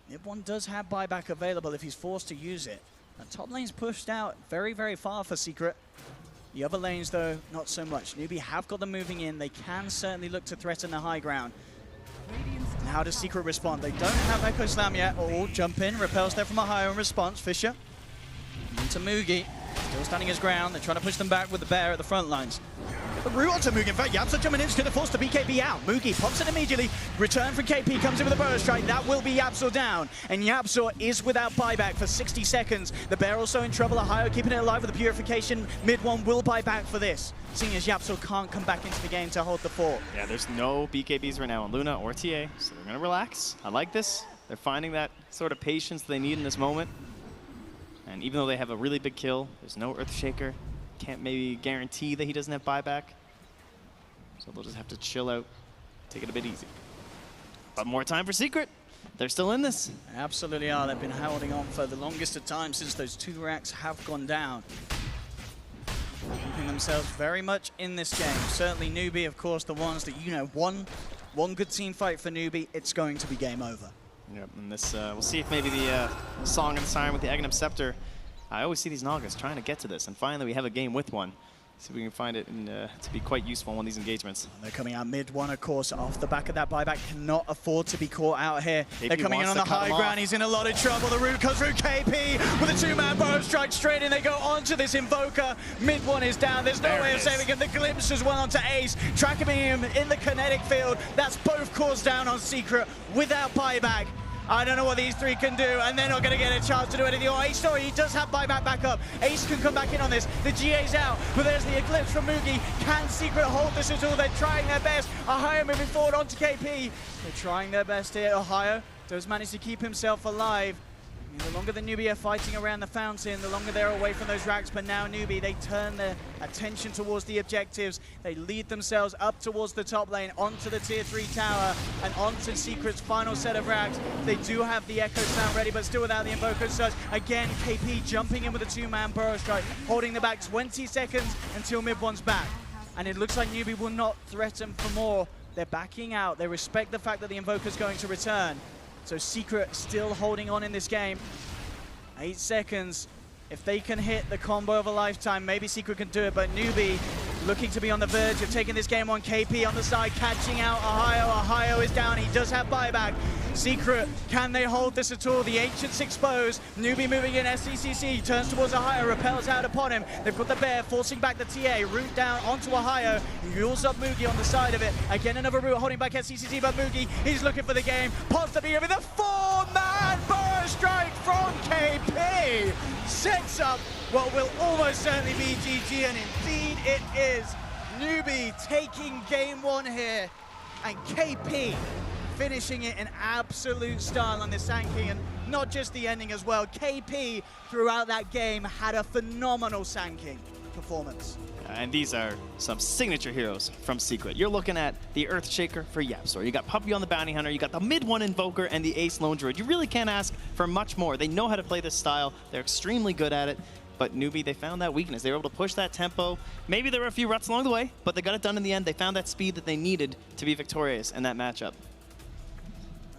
[SPEAKER 8] Mid one does have buyback available if he's forced to use it. The top lane's pushed out very, very far for Secret. The other lanes, though, not so much. Newbee have got them moving in. They can certainly look to threaten the high ground. And how does Secret respond? They don't have Echo Slam yet. Oh, jump in. Repels there from Ohio in response. Fisher into Mugi. Still standing his ground. They're trying to push them back with the Bear at the front lines. But Rue onto Mugi. In fact, Yapsor jumping in is going to force the BKB out. Mugi pops it immediately. Return from KP, comes in with a burst strike. That will be Yapsor down. And Yapsor is without buyback for 60 seconds. The Bear also in trouble. Ohio keeping it alive with the Purification. Mid one will buy back for this, seeing as Yapsor can't come back into the game to hold the fort.
[SPEAKER 10] Yeah, there's no BKBs right now on Luna or TA, so they're going to relax. I like this. They're finding that sort of patience they need in this moment. And even though they have a really big kill, there's no Earthshaker. Can't maybe guarantee that he doesn't have buyback. So they'll just have to chill out, take it a bit easy. But more time for Secret. They're still in this.
[SPEAKER 8] Absolutely are. They've been holding on for the longest of time since those 2 racks have gone down. Keeping themselves very much in this game. Certainly Newbee, of course, the ones that, you know, one good team fight for Newbee, it's going to be game over.
[SPEAKER 10] Yep, and this, we'll see if maybe the Song and the Siren with the Aghanim Scepter. I always see these Nagas trying to get to this, and finally we have a game with one. See if we can find it to be quite useful in one of these engagements.
[SPEAKER 8] They're coming out mid one, of course, off the back of that buyback. Cannot afford to be caught out here.
[SPEAKER 10] KP
[SPEAKER 8] They're coming in on the high ground. He's in a lot of trouble. The root comes through KP with a 2-man burrow strike straight in. They go onto this Invoker. Mid one is down. There's no way of saving him. The glimpse as well onto Ace. Tracking him in the kinetic field. That's both cores down on Secret without buyback. I don't know what these 3 can do, and they're not going to get a chance to do anything. Oh, Ace, sorry, he does have buyback back up. Ace can come back in on this. The GA's out, but there's the Eclipse from Mugi. Can Secret hold this at all? They're trying their best. Ohio moving forward onto KP. They're trying their best here. Ohio does manage to keep himself alive. I mean, the longer the Newbee are fighting around the fountain, the longer they're away from those racks. But now Newbee, they turn their attention towards the objectives. They lead themselves up towards the top lane, onto the tier 3 tower, and onto Secret's final set of racks. They do have the Echo Sound ready, but still without the Invoker Surge. Again, KP jumping in with a 2-man burrow strike, holding the back 20 seconds until mid one's back. And it looks like Newbee will not threaten for more. They're backing out. They respect the fact that the Invoker's going to return. So Secret still holding on in this game. 8 seconds. If they can hit the combo of a lifetime, maybe Secret can do it, but Newbee looking to be on the verge of taking this game on. KP on the side, catching out Ohio. Ohio is down, he does have buyback. Secret, can they hold this at all? The Ancients exposed. Newbee moving in, SCCC turns towards Ohio, repels out upon him. They've got the bear, forcing back the TA, root down onto Ohio. He rules up Moogie on the side of it. Again, another root holding back SCCC, but Moogie, he's looking for the game. Possibly with a 4-man burst strike from KP. Sets up what will almost certainly be GG, and indeed it is. Newbee taking game 1 here, and KP finishing it in absolute style on the Sand King, and not just the ending as well. KP throughout that game had a phenomenal Sand King performance.
[SPEAKER 10] And these are some signature heroes from Secret. You're looking at the Earthshaker for YapzOr. You got Puppy on the Bounty Hunter, you got the mid-1 Invoker, and the Ace Lone Druid. You really can't ask for much more. They know how to play this style. They're extremely good at it. But Newbee, they found that weakness. They were able to push that tempo. Maybe there were a few ruts along the way, but they got it done in the end. They found that speed that they needed to be victorious in that matchup.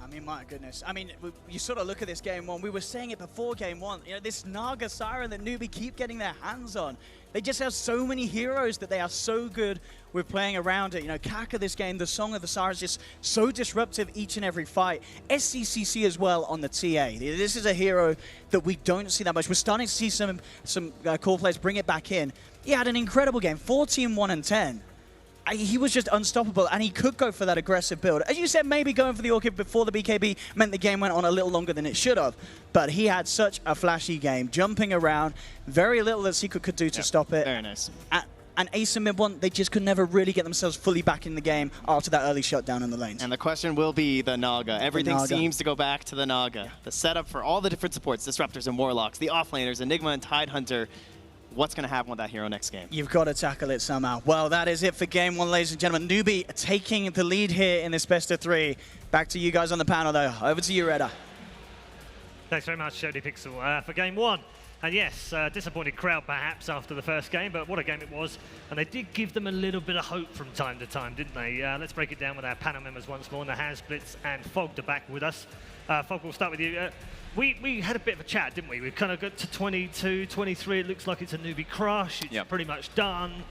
[SPEAKER 8] I mean, my goodness. I mean, you sort of look at this game 1. We were saying it before game 1. You know, this Naga Siren that Newbee keep getting their hands on. They just have so many heroes that they are so good with playing around it. You know, Kaka this game, the Song of the Siren is just so disruptive each and every fight. SCCC as well on the TA. This is a hero that we don't see that much. We're starting to see some core players bring it back in. He had an incredible game, 14-1 and 10. He was just unstoppable, and he could go for that aggressive build. As you said, maybe going for the Orchid before the BKB meant the game went on a little longer than it should have. But he had such a flashy game, jumping around, very little that Secret could do to stop it.
[SPEAKER 10] Very nice.
[SPEAKER 8] And Ace and mid-1, they just could never really get themselves fully back in the game after that early shutdown in the lanes.
[SPEAKER 10] And the question will be the Naga. Everything seems to go back to the Naga. Yeah. The setup for all the different supports, Disruptors and Warlocks, the offlaners, Enigma and Tidehunter. What's going to happen with that hero next game?
[SPEAKER 8] You've got to tackle it somehow. Well, that is it for game 1, ladies and gentlemen. Newbee taking the lead here in this best of 3. Back to you guys on the panel, though. Over to you, Redder.
[SPEAKER 1] Thanks very much, Shody Pixel, for game 1. And yes, disappointed crowd perhaps after the first game, but what a game it was. And they did give them a little bit of hope from time to time, didn't they? Let's break it down with our panel members once more. Nahaz, Blitz, and Fogg are back with us. Fogg, we'll start with you. We had a bit of a chat, didn't we? We've kind of got to 22, 23. It looks like it's a Newbee crush. It's pretty much done.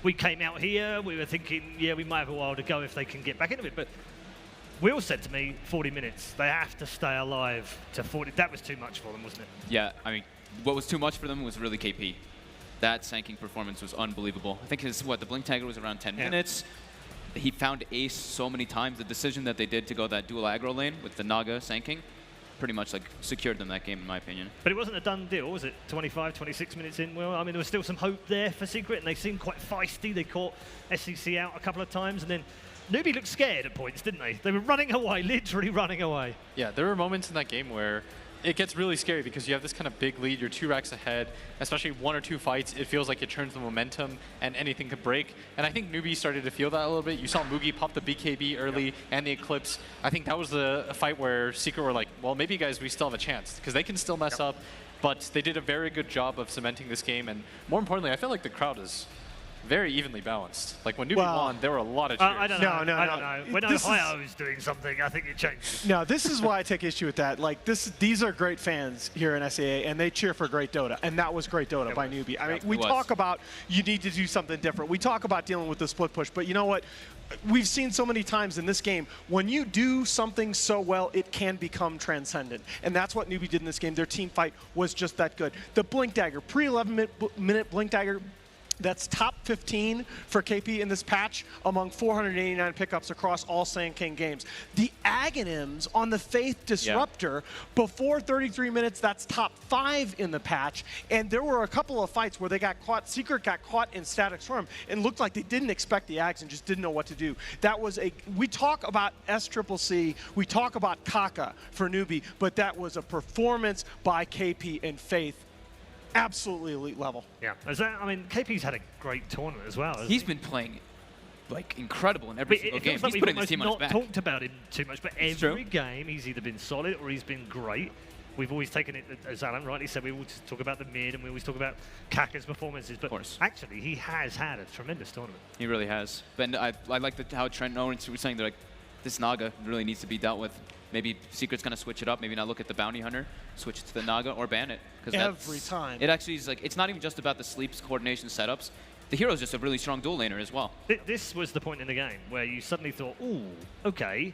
[SPEAKER 1] We came out here. We were thinking, yeah, we might have a while to go if they can get back into it. But Will said to me, 40 minutes. They have to stay alive to 40. That was too much for them, wasn't it?
[SPEAKER 2] Yeah, I mean, what was too much for them was really KP. That Sand King performance was unbelievable. I think the Blink Tagger was around 10 minutes. He found Ace so many times. The decision that they did to go that dual aggro lane with the Naga Sand King pretty much like secured them that game, in my opinion.
[SPEAKER 1] But it wasn't a done deal, was it? 25, 26 minutes in. Well, I mean, there was still some hope there for Secret, and they seemed quite feisty. They caught SCC out a couple of times, and then Newbee looked scared at points, didn't they? They were running away, literally running away.
[SPEAKER 4] Yeah, there were moments in that game where it gets really scary because you have this kind of big lead, you're 2 racks ahead, especially 1 or 2 fights, it feels like it turns the momentum and anything could break. And I think Newbee started to feel that a little bit. You saw Moogie pop the BKB early and the Eclipse. I think that was the fight where Secret were like, well, maybe guys, we still have a chance because they can still mess up, but they did a very good job of cementing this game. And more importantly, I feel like the crowd is very evenly balanced. Like when Newbee won, there were a lot of cheers.
[SPEAKER 1] I don't know. I don't know. When Ohio is doing something, I think it changes.
[SPEAKER 3] No, this is why I take issue with that. Like these are great fans here in SAA, and they cheer for great Dota, and that was great Dota by Newbee. I mean, we talk about you need to do something different. We talk about dealing with the split push, but you know what? We've seen so many times in this game, when you do something so well, it can become transcendent. And that's what Newbee did in this game. Their team fight was just that good. The Blink Dagger, pre-11-minute Blink Dagger, that's top 15 for KP in this patch among 489 pickups across all Sand King games. The Aghanims on the Faith Disruptor before 33 minutes, that's top 5 in the patch. And there were a couple of fights where they got caught, Secret got caught in Static Storm and looked like they didn't expect the Ags and just didn't know what to do. That was we talk about SCCC, we talk about Kaka for Newbee, but that was a performance by KP and Faith. Absolutely elite level.
[SPEAKER 1] Yeah, I mean, KP's had a great tournament as well.
[SPEAKER 2] He's been playing like incredible in every single game. He's putting this team on his back.
[SPEAKER 1] We've not talked about him too much, but every game he's either been solid or he's been great. We've always taken it, as Alan rightly said, we always talk about the mid and we always talk about Kaka's performances, but actually he has had a tremendous tournament.
[SPEAKER 2] He really has. And I like how Trent Owens was saying that like, this Naga really needs to be dealt with maybe Secret's going to switch it up, maybe not look at the Bounty Hunter, switch it to the Naga, or ban it.
[SPEAKER 3] Every time.
[SPEAKER 2] It actually is like, it's not even just about the sleeps, coordination, setups. The hero's just a really strong dual laner as well.
[SPEAKER 1] This was the point in the game where you suddenly thought, ooh, okay,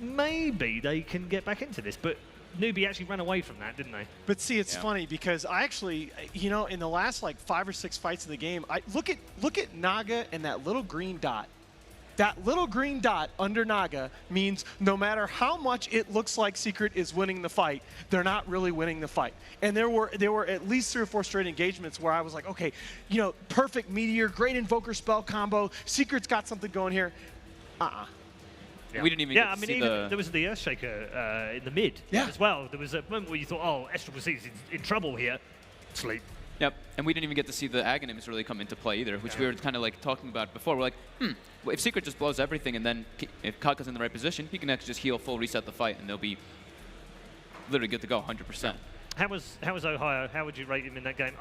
[SPEAKER 1] maybe they can get back into this. But Newbee actually ran away from that, didn't they?
[SPEAKER 3] But see, it's funny because I actually, you know, in the last like 5 or 6 fights of the game, I look at Naga and that little green dot. That little green dot under Naga means no matter how much it looks like Secret is winning the fight, they're not really winning the fight. And there were at least 3 or 4 straight engagements where I was like, okay, you know, perfect Meteor, great Invoker spell combo, Secret's got something going here.
[SPEAKER 2] Yeah. We didn't even get to see
[SPEAKER 1] there was the Earthshaker in the mid as well. There was a moment where you thought, oh, S-Triple-C is in trouble here. Sleep.
[SPEAKER 2] Yep, and we didn't even get to see the Aghanims really come into play either, which we were kind of like talking about before. We're like, well, if Secret just blows everything and then if Kaka's in the right position, he can actually just heal, full reset the fight, and they'll be literally good to go 100%.
[SPEAKER 1] How was Ohio? How would you rate him in that game?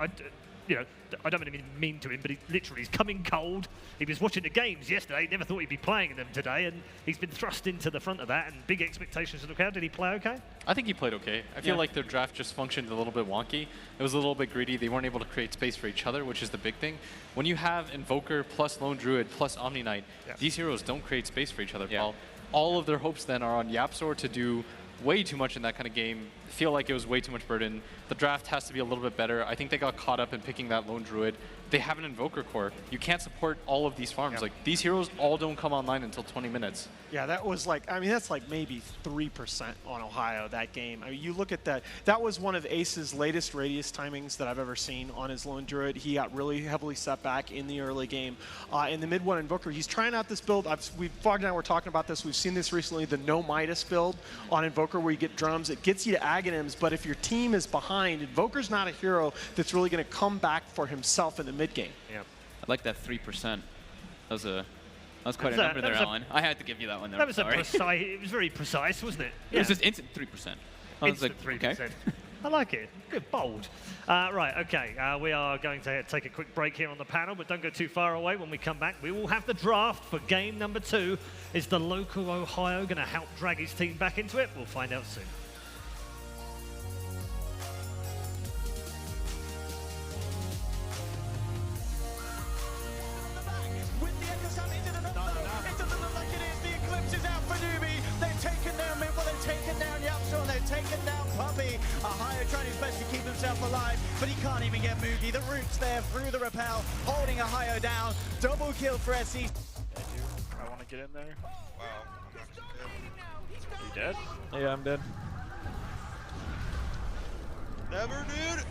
[SPEAKER 1] You know, I don't mean to him, but he's coming cold. He was watching the games yesterday. Never thought he'd be playing in them today, and he's been thrust into the front of that. And big expectations of the crowd. Did he play okay?
[SPEAKER 4] I think he played okay. I feel like their draft just functioned a little bit wonky. It was a little bit greedy. They weren't able to create space for each other, which is the big thing. When you have Invoker plus Lone Druid plus Omni Knight, these heroes don't create space for each other. All of their hopes then are on Yapzor to do way too much in that kind of game. I feel like it was way too much burden. The draft has to be a little bit better. I think they got caught up in picking that Lone Druid. They have an Invoker core. You can't support all of these farms. Like, these heroes all don't come online until 20 minutes.
[SPEAKER 3] Yeah, that was like, I mean, that's like maybe 3% on Ohio, that game. I mean, you look at that. That was one of Ace's latest radius timings that I've ever seen on his Lone Druid. He got really heavily set back in the early game. In the mid-1 Invoker, he's trying out this build. Fog and I were talking about this. We've seen this recently, the No Midas build on Invoker where you get drums. It gets you to Aghanims, but if your team is behind, Invoker's not a hero that's really going to come back for himself in the mid-game.
[SPEAKER 1] Yeah.
[SPEAKER 2] I like that 3%. That was quite a number there, Alan. I had to give you that one there.
[SPEAKER 1] That was precise. It was very precise, wasn't it?
[SPEAKER 2] It was just instant 3%. I was like,
[SPEAKER 1] 3%.
[SPEAKER 2] okay.
[SPEAKER 1] I like it. Good, bold. Right, okay. We are going to take a quick break here on the panel, but don't go too far away. When we come back, we will have the draft for game number 2. Is the local Ohio going to help drag his team back into it? We'll find out soon.
[SPEAKER 8] Ohio trying his best to keep himself alive, but he can't even get Moogie. The root's there through the rappel, holding Ohio down. Double kill for SC.
[SPEAKER 11] I want to get in there. Wow, I'm not dead. Are you dead?
[SPEAKER 12] Yeah, I'm dead.
[SPEAKER 11] Never, dude.